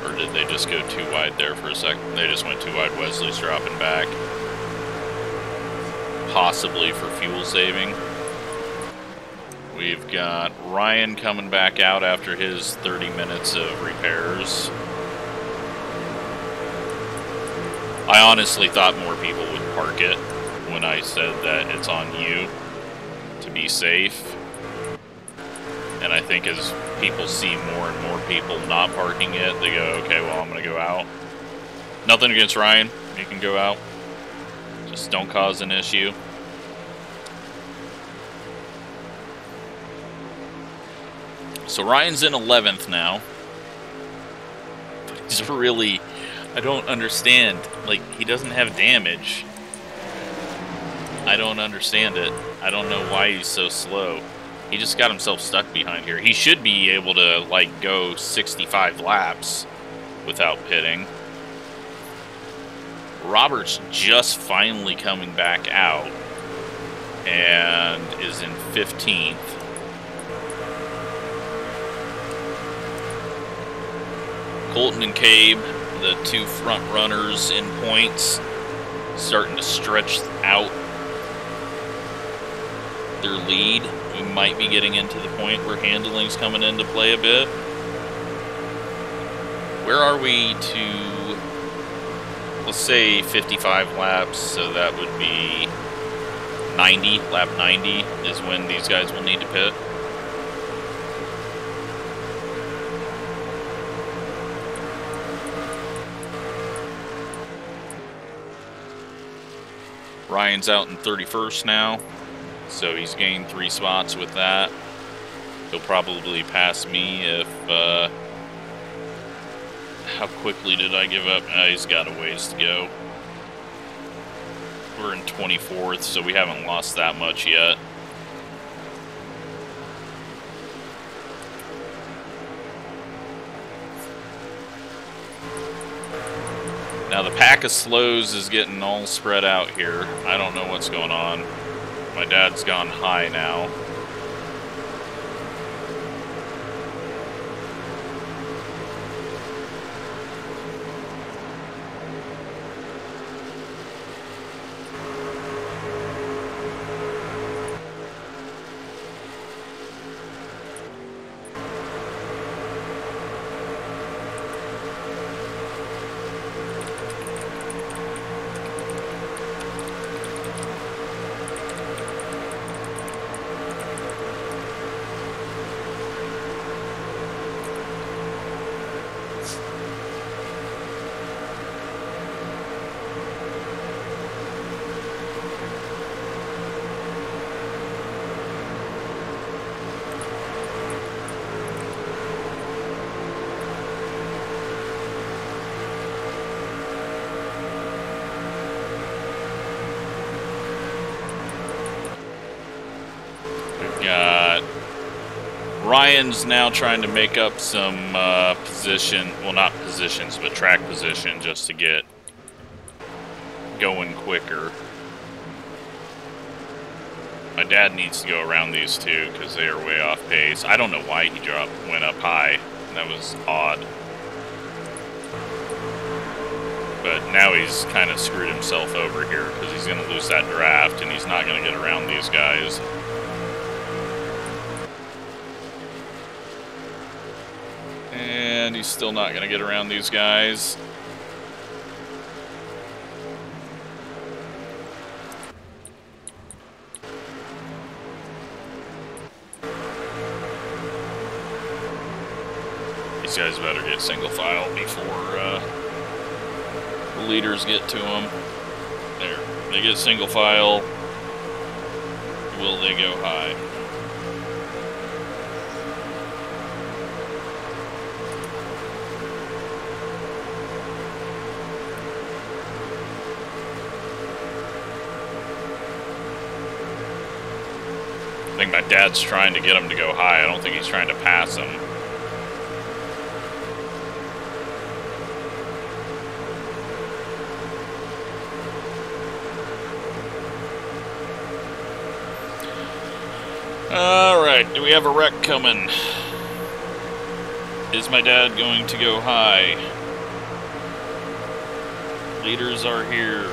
Or did they just go too wide there for a second? They just went too wide. Wesley's dropping back. Possibly for fuel saving. We've got Ryan coming back out after his 30 minutes of repairs. I honestly thought more people would park it when I said that it's on you to be safe. And I think as people see more and more people not parking it, they go, okay, well, I'm going to go out. Nothing against Ryan. You can go out. Just don't cause an issue. So Ryan's in 11th now. But he's really... I don't understand. Like, he doesn't have damage. I don't understand it. I don't know why he's so slow. He just got himself stuck behind here. He should be able to, like, go 65 laps without pitting. Robert's just finally coming back out and is in 15th. Colton and Cabe, the 2 front runners in points, starting to stretch out their lead. We might be getting into the point where handling's coming into play a bit. Where are we to, let's say 55 laps, so that would be 90, lap 90 is when these guys will need to pit. Ryan's out in 31st now, so he's gained 3 spots with that. He'll probably pass me if, how quickly did I give up? He's got a ways to go. We're in 24th, so we haven't lost that much yet. Now the pack of slows is getting all spread out here. I don't know what's going on. My dad's gone high now. Ryan's now trying to make up some position, well, not positions, but track position, just to get going quicker. My dad needs to go around these two because they are way off pace. I don't know why he went up high. That was odd. But now he's kind of screwed himself over here because he's going to lose that draft and he's not going to get around these guys. And And he's still not going to get around these guys. These guys better get single file before the leaders get to them. There, they get single file. Will they go high? I think my dad's trying to get him to go high. I don't think he's trying to pass him. Alright, do we have a wreck coming? Is my dad going to go high? Leaders are here.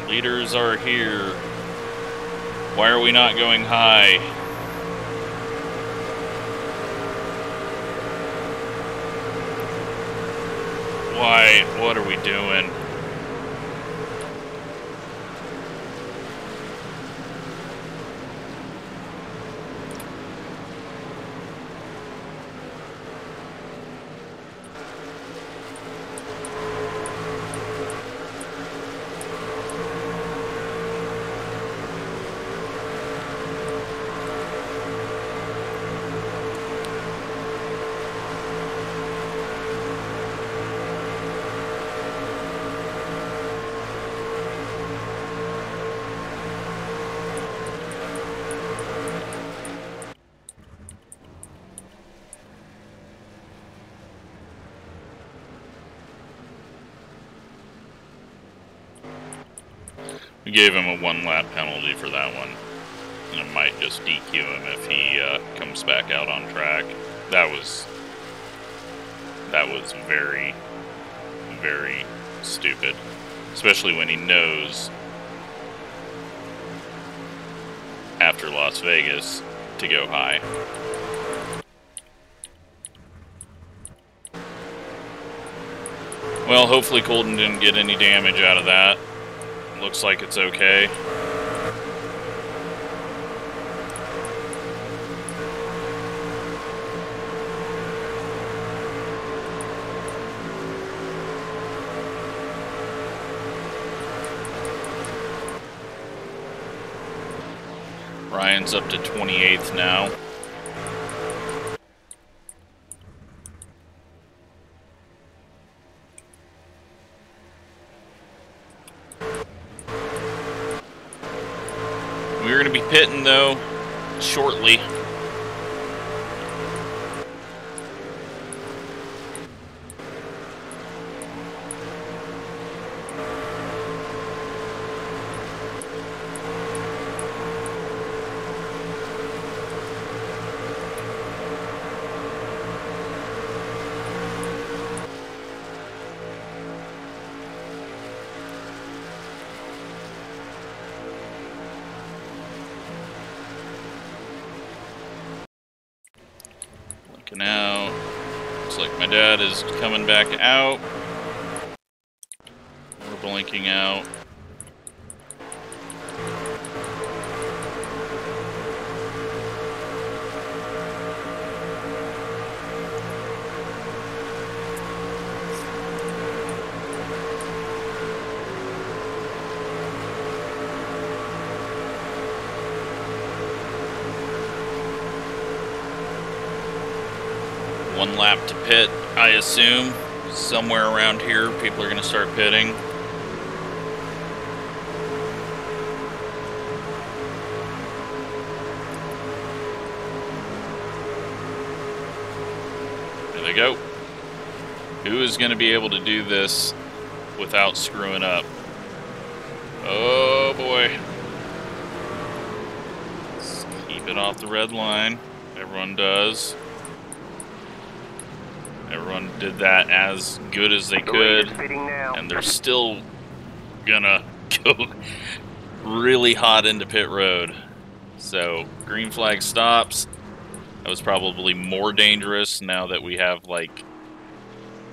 Leaders are here. Why are we not going high? Why? What are we doing? We gave him a 1-lap penalty for that one, and it might just DQ him if he comes back out on track. That was very, very stupid, especially when he knows after Las Vegas to go high. Well, hopefully Colton didn't get any damage out of that. Looks like it's okay. Ryan's up to 28th now. We're going to be pitting, though, shortly. Out. Looks like my dad is coming back out. We're blinking out. One lap to pit, I assume. Somewhere around here, people are going to start pitting. There they go. Who is going to be able to do this without screwing up? Oh boy. Let's keep it off the red line. Everyone does. Everyone did that as good as they could, and they're still gonna go really hot into pit road. So, green flag stops. That was probably more dangerous now that we have, like,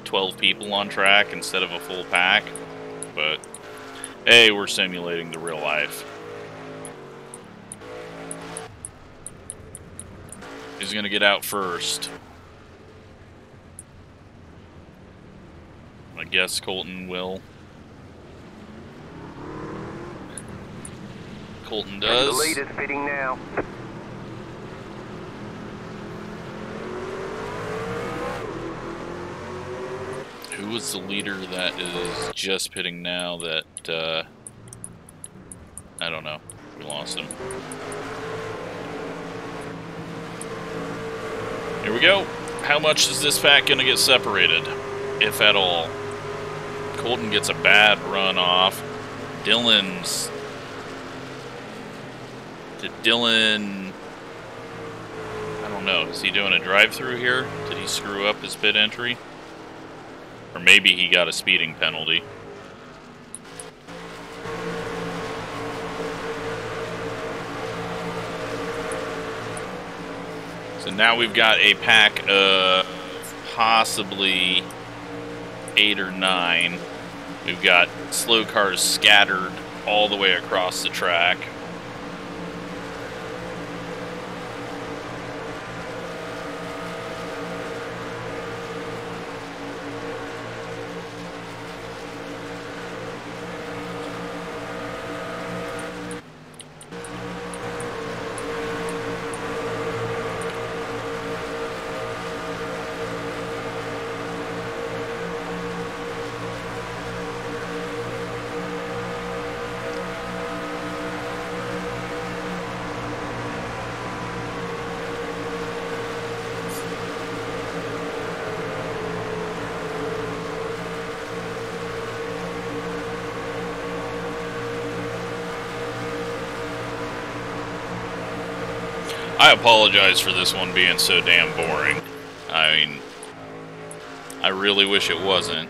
12 people on track instead of a full pack. But, hey, we're simulating the real life. Who's gonna get out first? I guess Colton will. Colton does. The leader's fitting now. Who was the leader that is just pitting now that, I don't know. We lost him. Here we go. How much is this pack going to get separated, if at all? Colton gets a bad run off. Dylan's... Did Dylan... I don't know. Is he doing a drive-through here? Did he screw up his pit entry? Or maybe he got a speeding penalty. So now we've got a pack of possibly 8 or 9. We've got slow cars scattered all the way across the track. I apologize for this one being so damn boring. I mean, I really wish it wasn't.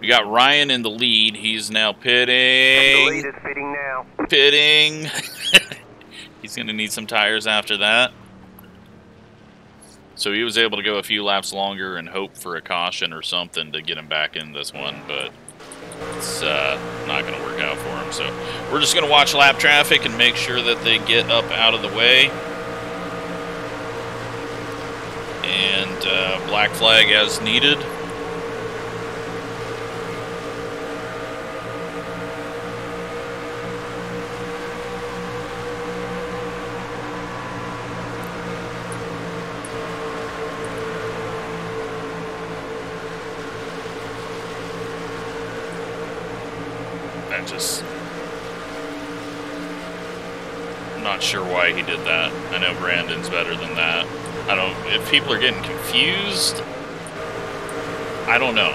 We got Ryan in the lead. He's now pitting. The lead is fitting now. Pitting. He's going to need some tires after that. So he was able to go a few laps longer and hope for a caution or something to get him back in this one, but it's not going to work out for him. So we're just going to watch lap traffic and make sure that they get up out of the way. And black flag as needed. That just... I'm not sure why he did that. I know Brandon's better than that. I don't... If people are getting confused, I don't know.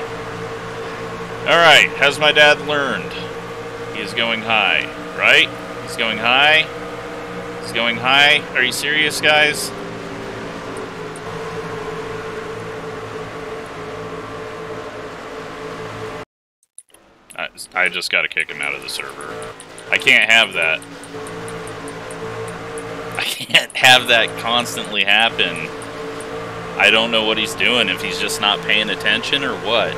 Alright, has my dad learned? He is going high, right? He's going high. He's going high. Are you serious, guys? I just gotta kick him out of the server. I can't have that. I can't have that constantly happen. I don't know what he's doing, if he's just not paying attention or what.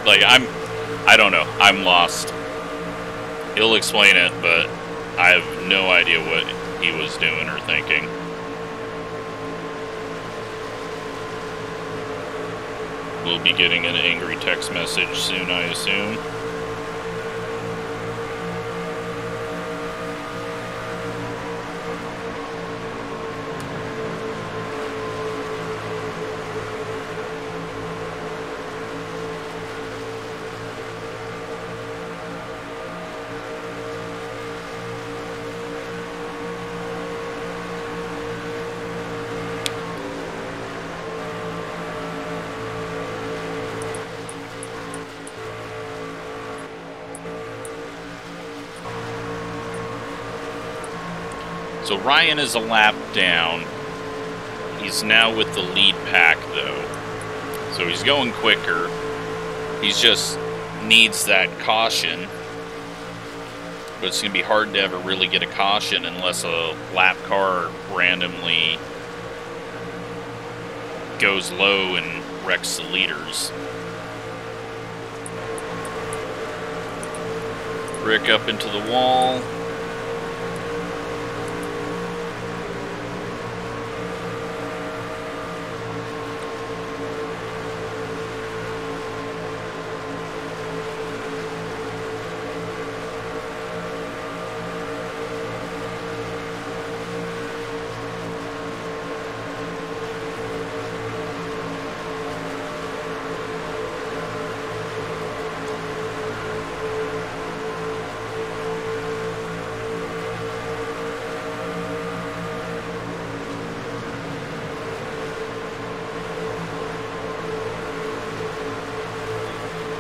Like, I don't know. I'm lost. He'll explain it, but I have no idea what he was doing or thinking. We'll be getting an angry text message soon, I assume. So Ryan is a lap down. He's now with the lead pack, though. So he's going quicker. He just needs that caution. But it's going to be hard to ever really get a caution unless a lap car randomly goes low and wrecks the leaders. Rick up into the wall.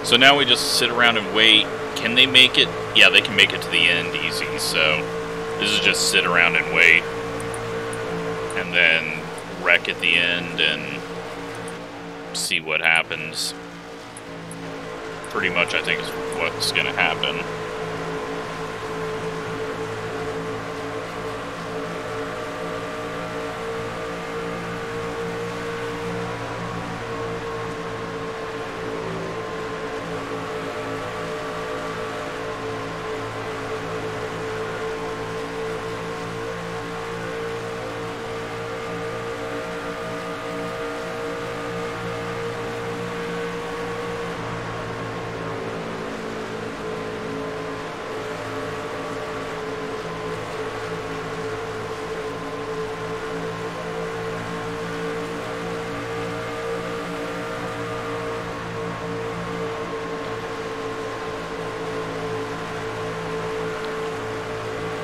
So now we just sit around and wait. Can they make it? Yeah, they can make it to the end easy, so this is just sit around and wait. And then wreck at the end and see what happens. Pretty much, I think, is what's going to happen.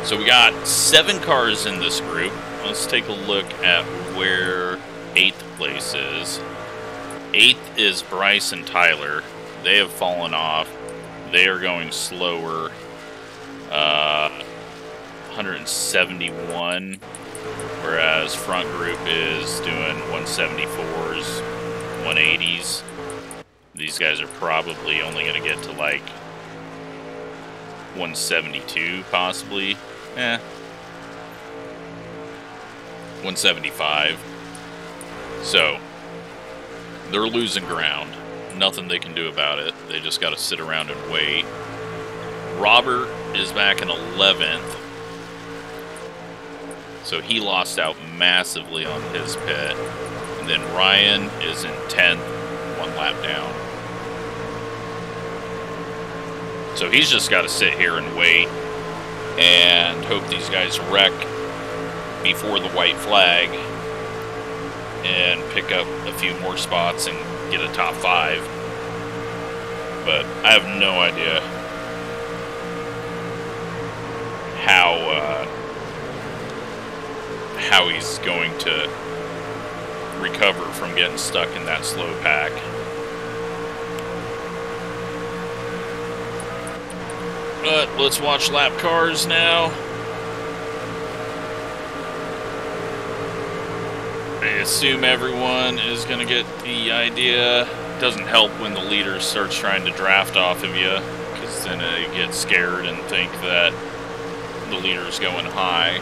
So we got 7 cars in this group. Let's take a look at where 8th place is. 8th is Bryce and Tyler. They have fallen off. They are going slower. 171, whereas front group is doing 174s, 180s. These guys are probably only going to get to like 172, possibly. 175. So they're losing ground. Nothing they can do about it. They just got to sit around and wait. Robert is back in 11th. So he lost out massively on his pit. And then Ryan is in 10th, 1 lap down. So he's just got to sit here and wait and hope these guys wreck before the white flag and pick up a few more spots and get a top 5. But I have no idea how he's going to recover from getting stuck in that slow pack. But let's watch lap cars now. I assume everyone is going to get the idea. It doesn't help when the leader starts trying to draft off of you, because then they get scared and think that the leader's going high.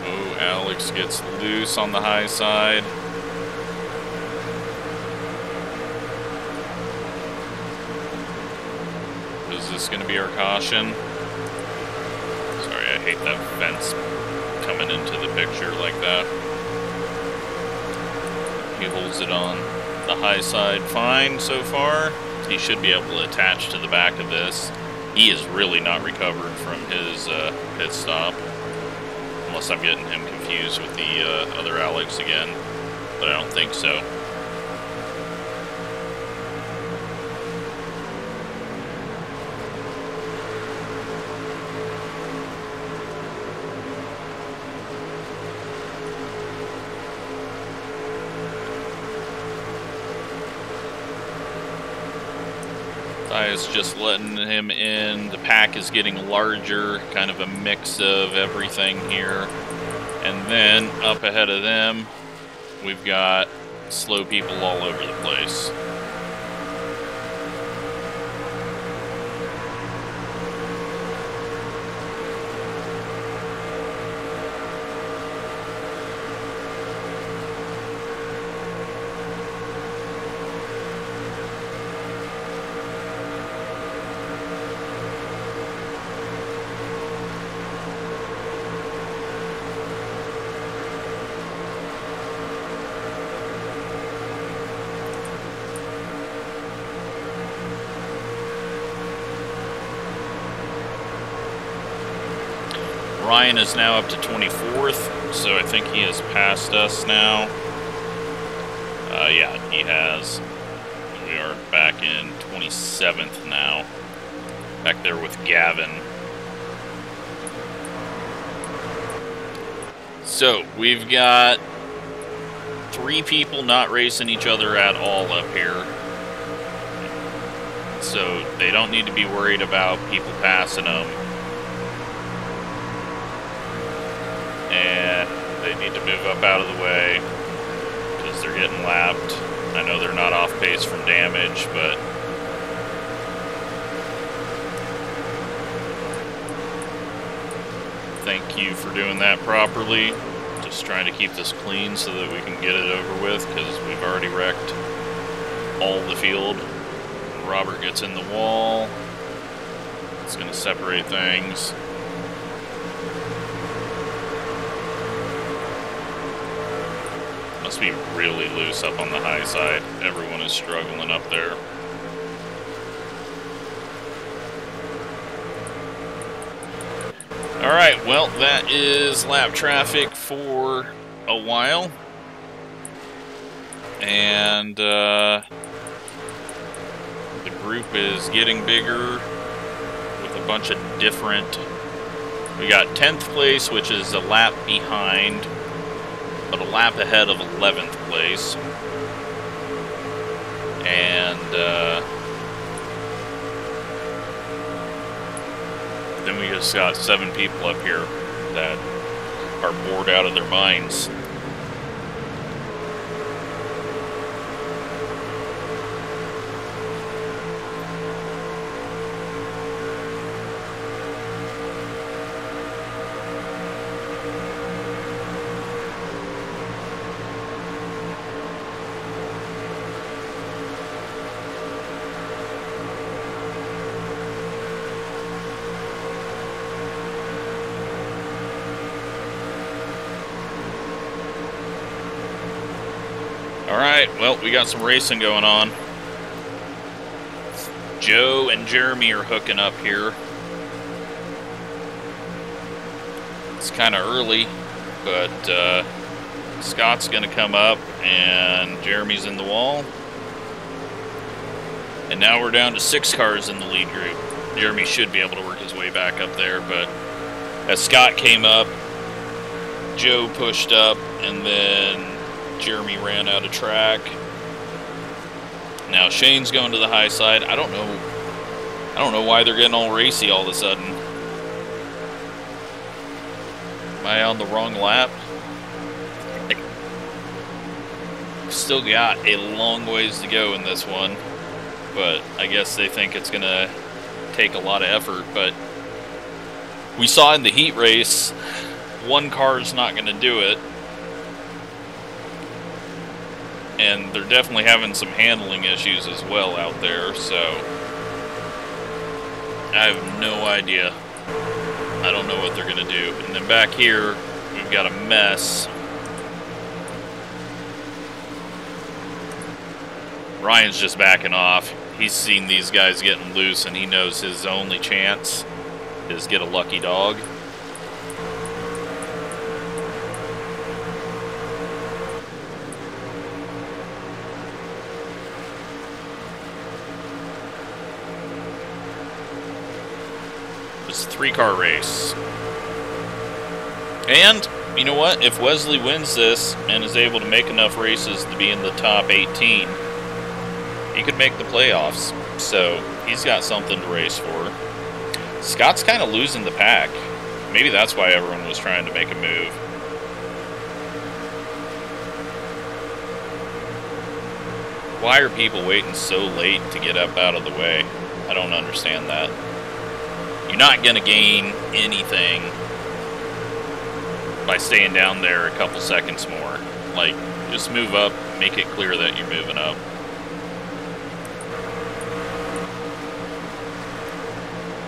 Oh, Alex gets loose on the high side. Is this going to be our caution? Sorry, I hate that fence coming into the picture like that. He holds it on the high side fine so far. He should be able to attach to the back of this. He is really not recovered from his pit stop. Unless I'm getting him confused with the other Alex again. But I don't think so. Is just letting him in. The pack is getting larger, kind of a mix of everything here. And then up ahead of them, we've got slow people all over the place. Ryan is now up to 24th, so I think he has passed us now. Yeah, he has. We are back in 27th now. Back there with Gavin. So, we've got 3 people not racing each other at all up here. So, they don't need to be worried about people passing them. And they need to move up out of the way because they're getting lapped. I know they're not off pace from damage, but thank you for doing that properly. Just trying to keep this clean so that we can get it over with because we've already wrecked all the field. When Robert gets in the wall, it's going to separate things. Must be really loose up on the high side. Everyone is struggling up there. Alright, well, that is lap traffic for a while. And the group is getting bigger with a bunch of different... We got 10th place, which is a lap behind, but a lap ahead of 11th place. And then we just got 7 people up here that are bored out of their minds. Alright, well, we got some racing going on. Joe and Jeremy are hooking up here. It's kind of early, but Scott's going to come up and Jeremy's in the wall. And now we're down to 6 cars in the lead group. Jeremy should be able to work his way back up there, but as Scott came up, Joe pushed up, and then Jeremy ran out of track. Now Shane's going to the high side. I don't know why they're getting all racy all of a sudden. Am I on the wrong lap? Still got a long ways to go in this one, but I guess they think it's gonna take a lot of effort. But we saw in the heat race, one car's not gonna do it. And they're definitely having some handling issues as well out there, so I have no idea. I don't know what they're going to do. And then back here, we've got a mess. Ryan's just backing off. He's seen these guys getting loose, and he knows his only chance is get a lucky dog. It's a 3-car race. And, you know what? If Wesley wins this and is able to make enough races to be in the top 18, he could make the playoffs. So, he's got something to race for. Scott's kind of losing the pack. Maybe that's why everyone was trying to make a move. Why are people waiting so late to get up out of the way? I don't understand that. You're not going to gain anything by staying down there a couple seconds more. Like, just move up, make it clear that you're moving up.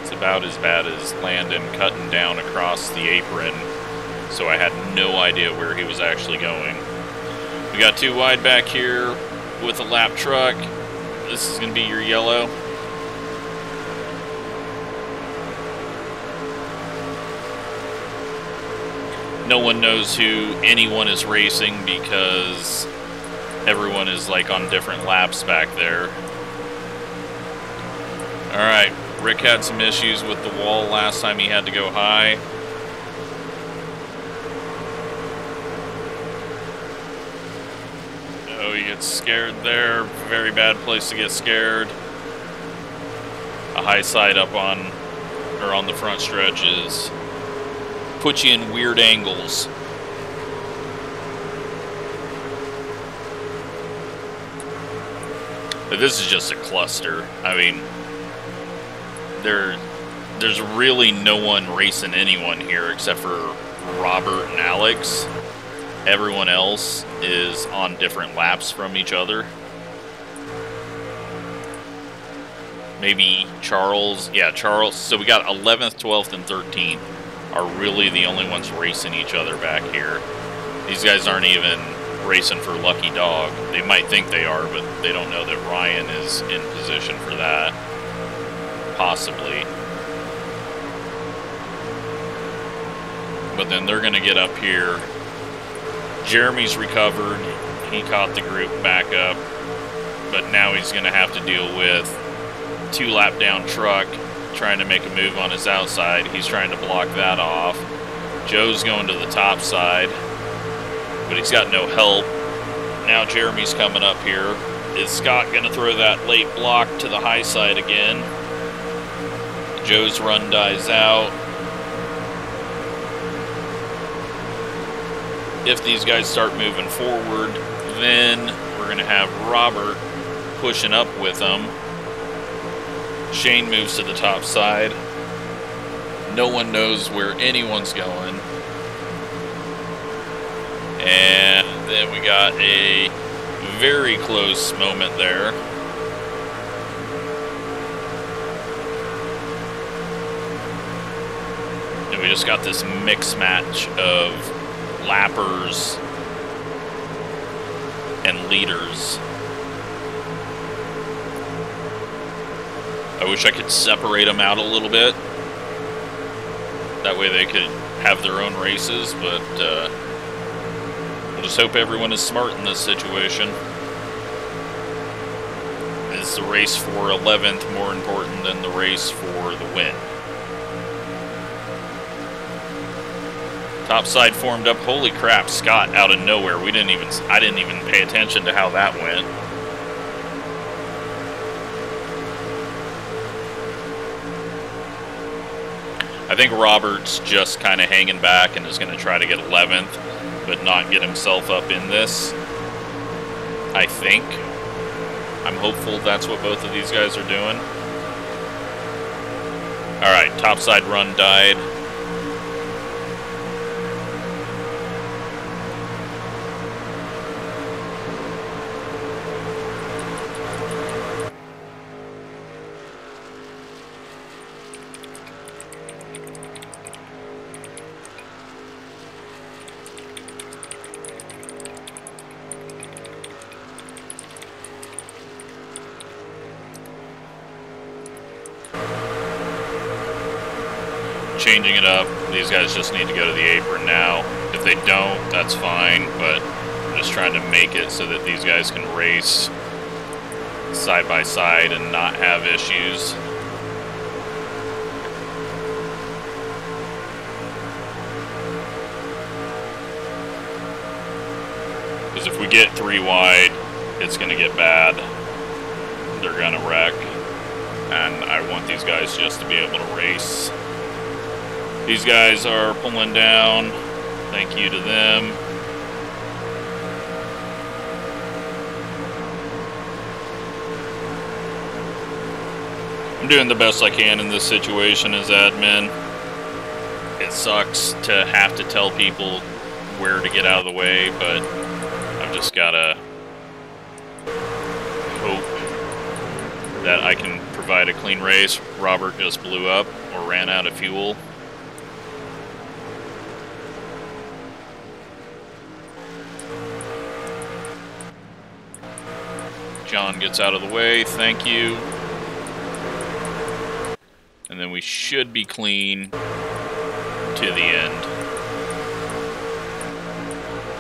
It's about as bad as Landon cutting down across the apron, so I had no idea where he was actually going. We got 2 wide back here with a lap truck. This is going to be your yellow. No one knows who anyone is racing because everyone is like on different laps back there. Alright, Rick had some issues with the wall last time he had to go high. Oh, he gets scared there. Very bad place to get scared. A high side up on, or on the front stretch is put you in weird angles. But this is just a cluster. I mean, there's really no one racing anyone here except for Robert and Alex. Everyone else is on different laps from each other. Maybe Charles. Yeah, Charles. So we got 11th, 12th, and 13th. Are really the only ones racing each other back here. These guys aren't even racing for Lucky Dog. They might think they are, but they don't know that Ryan is in position for that. Possibly. But then they're going to get up here. Jeremy's recovered. He caught the group back up. But now he's going to have to deal with 2-lap down truck trying to make a move on his outside. He's trying to block that off. Joe's going to the top side, but he's got no help. Now Jeremy's coming up here. Is Scott going to throw that late block to the high side again? Joe's run dies out. If these guys start moving forward, then we're going to have Robert pushing up with them. Shane moves to the top side. No one knows where anyone's going. And then we got a very close moment there. And we just got this mix match of lappers and leaders. I wish I could separate them out a little bit. That way they could have their own races, but we'll just hope everyone is smart in this situation. Is the race for 11th more important than the race for the win? Topside formed up. Holy crap, Scott out of nowhere. I didn't even pay attention to how that went. I think Robert's just kind of hanging back and is going to try to get 11th, but not get himself up in this. I think. I'm hopeful that's what both of these guys are doing. Alright, topside run died. changing it up. These guys just need to go to the apron now. If they don't, that's fine, but I'm just trying to make it so that these guys can race side by side and not have issues. Because if we get 3 wide, it's going to get bad. They're going to wreck. And I want these guys just to be able to race. These guys are pulling down. Thank you to them. I'm doing the best I can in this situation as admin. It sucks to have to tell people where to get out of the way, but I've just gotta hope that I can provide a clean race. Robert just blew up or ran out of fuel. John gets out of the way, thank you. And then we should be clean to the end.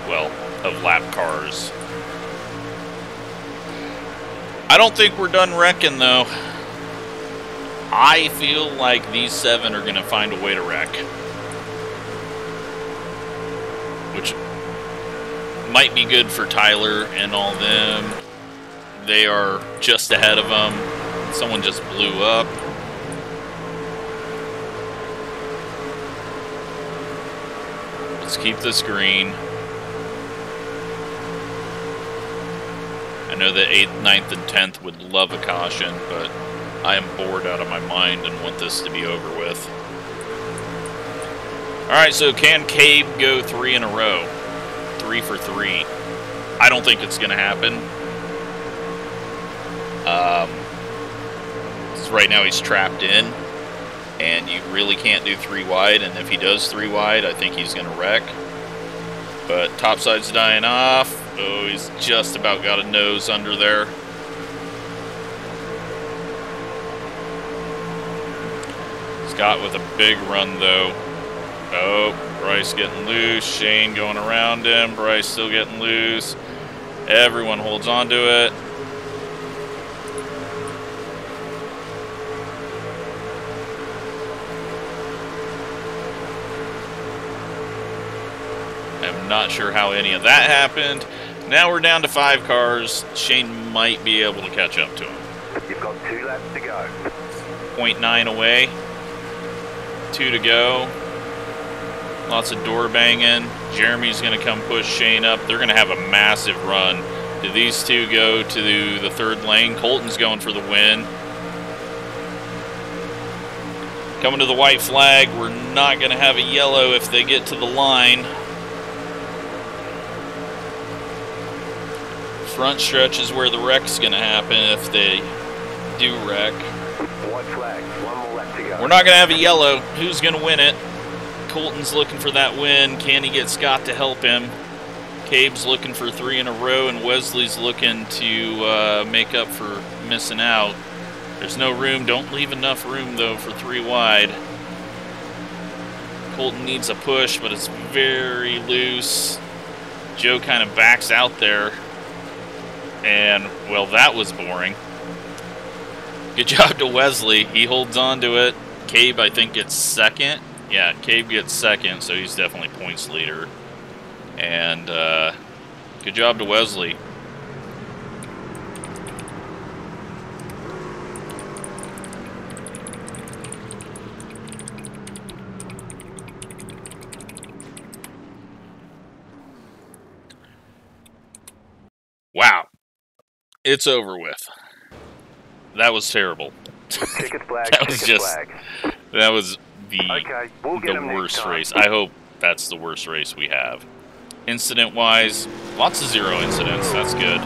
Well, of lap cars. I don't think we're done wrecking though. I feel like these 7 are gonna find a way to wreck. Which might be good for Tyler and all them. They are just ahead of them. Someone just blew up. Let's keep this green. I know that 8th, 9th, and 10th would love a caution, but I am bored out of my mind and want this to be over with. Alright, so can Cabe go 3 in a row? 3 for 3. I don't think it's going to happen. Right now he's trapped in, and you really can't do 3 wide, and if he does 3 wide, I think he's going to wreck. But topside's dying off. Oh, he's just about got a nose under there. Scott with a big run, though. Oh, Bryce getting loose. Shane going around him. Bryce still getting loose. Everyone holds on to it. I'm not sure how any of that happened. Now we're down to 5 cars. Shane might be able to catch up to him. You've got 2 laps to go. 0.9 away. 2 to go. Lots of door banging. Jeremy's going to come push Shane up. They're going to have a massive run. Do these 2 go to the 3rd lane? Colton's going for the win. Coming to the white flag. We're not going to have a yellow if they get to the line. Front stretch is where the wreck's going to happen if they do wreck. White flag, 1 more lap to go. We're not going to have a yellow. Who's going to win it? Colton's looking for that win. Can he get Scott to help him? Cabe's looking for 3 in a row, and Wesley's looking to make up for missing out. There's no room. Don't leave enough room, though, for 3 wide. Colton needs a push, but it's very loose. Joe kind of backs out there. And, well, that was boring. Good job to Wesley. He holds on to it. Cabe, I think, gets 2nd. Yeah, Cabe gets 2nd, so he's definitely points leader. And, good job to Wesley. Wow. It's over with. That was terrible. Ticket flag, That was ticket just, flag. that was the We'll get 'em next worst time. race. I hope that's the worst race we have. Incident-wise, lots of 0 incidents. That's good.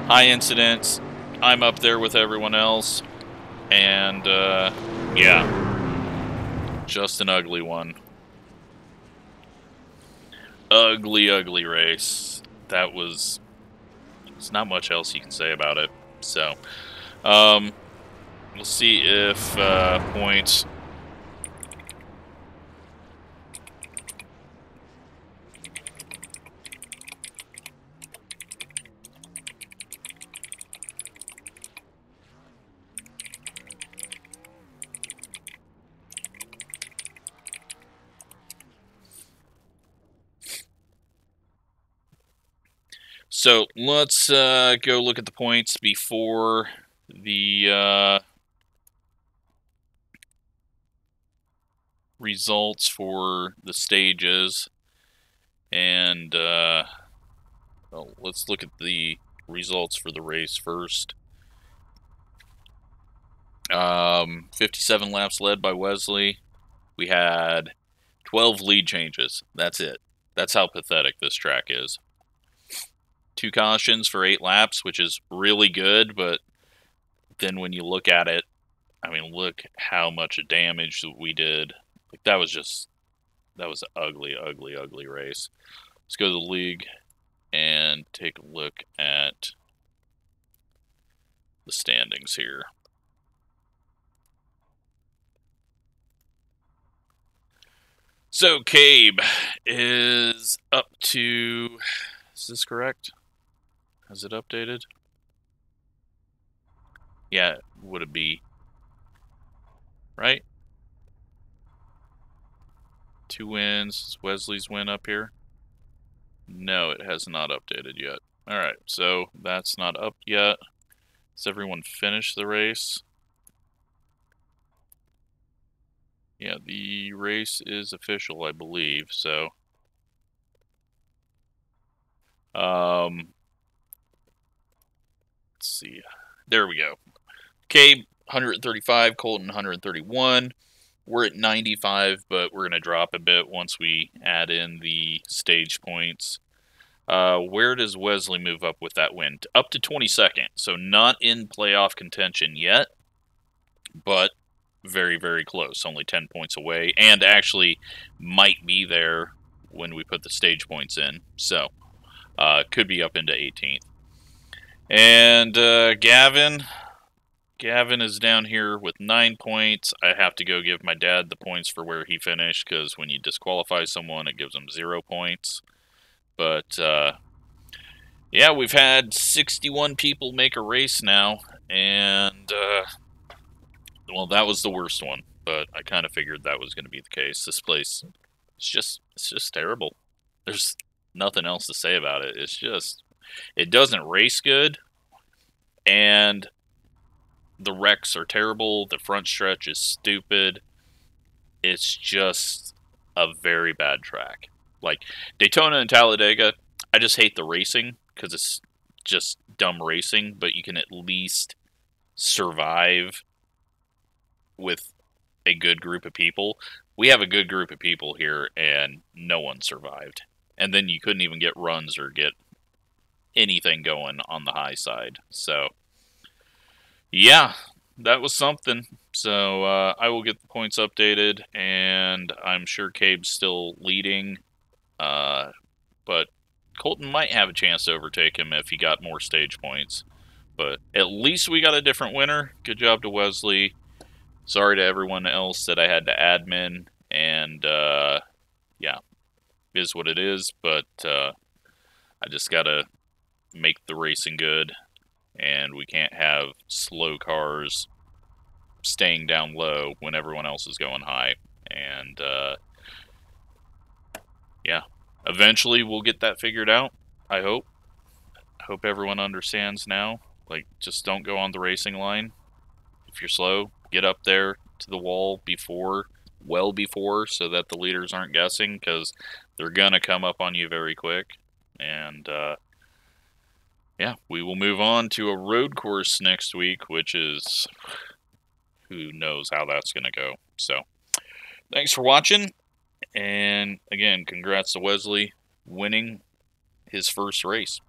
High incidents. I'm up there with everyone else. And, yeah. Just an ugly one. Ugly, ugly race. That was... There's not much else you can say about it. So, we'll see if points So let's go look at the points before the results for the stages. And well, let's look at the results for the race first. 57 laps led by Wesley. We had 12 lead changes. That's it. That's how pathetic this track is. 2 cautions for 8 laps, which is really good, but then when you look at it, I mean, look how much damage we did. Like, that was an ugly, ugly, ugly race. Let's go to the league and take a look at the standings here. So, Cabe is up to... Is this correct? Has it updated? Yeah, would it be? Right? 2 wins. Is Wesley's win up here? No, it has not updated yet. Alright, so that's not up yet. Has everyone finished the race? Yeah, the race is official, I believe, so... let's see. There we go. Cabe, 135, Colton, 131. We're at 95, but we're going to drop a bit once we add in the stage points. Where does Wesley move up with that win? Up to 22nd, so not in playoff contention yet, but very, very close. Only 10 points away, and actually might be there when we put the stage points in. So, could be up into 18th. And Gavin is down here with 9 points. I have to go give my dad the points for where he finished, because when you disqualify someone, it gives them 0 points. But, yeah, we've had 61 people make a race now, and, well, that was the worst one, but I kind of figured that was going to be the case. This place, it's just terrible. There's nothing else to say about it. It's just, it doesn't race good, and the wrecks are terrible. The front stretch is stupid. It's just a very bad track. Like, Daytona and Talladega, I just hate the racing, because it's just dumb racing, but you can at least survive with a good group of people. We have a good group of people here, and no one survived. And then you couldn't even get runs or get anything going on the high side. So, yeah, that was something. So, I will get the points updated, and I'm sure Cabe's still leading. But Colton might have a chance to overtake him if he got more stage points. But at least we got a different winner. Good job to Wesley. Sorry to everyone else that I had to admin, and, yeah, is what it is, but, I just gotta make the racing good, and we can't have slow cars staying down low when everyone else is going high, and, yeah, eventually we'll get that figured out, I hope. I hope everyone understands now, like, just don't go on the racing line. If you're slow, get up there to the wall well before, so that the leaders aren't guessing, because they're going to come up on you very quick. And, yeah, we will move on to a road course next week, which is, who knows how that's going to go. So, thanks for watching, and again, congrats to Wesley winning his first race.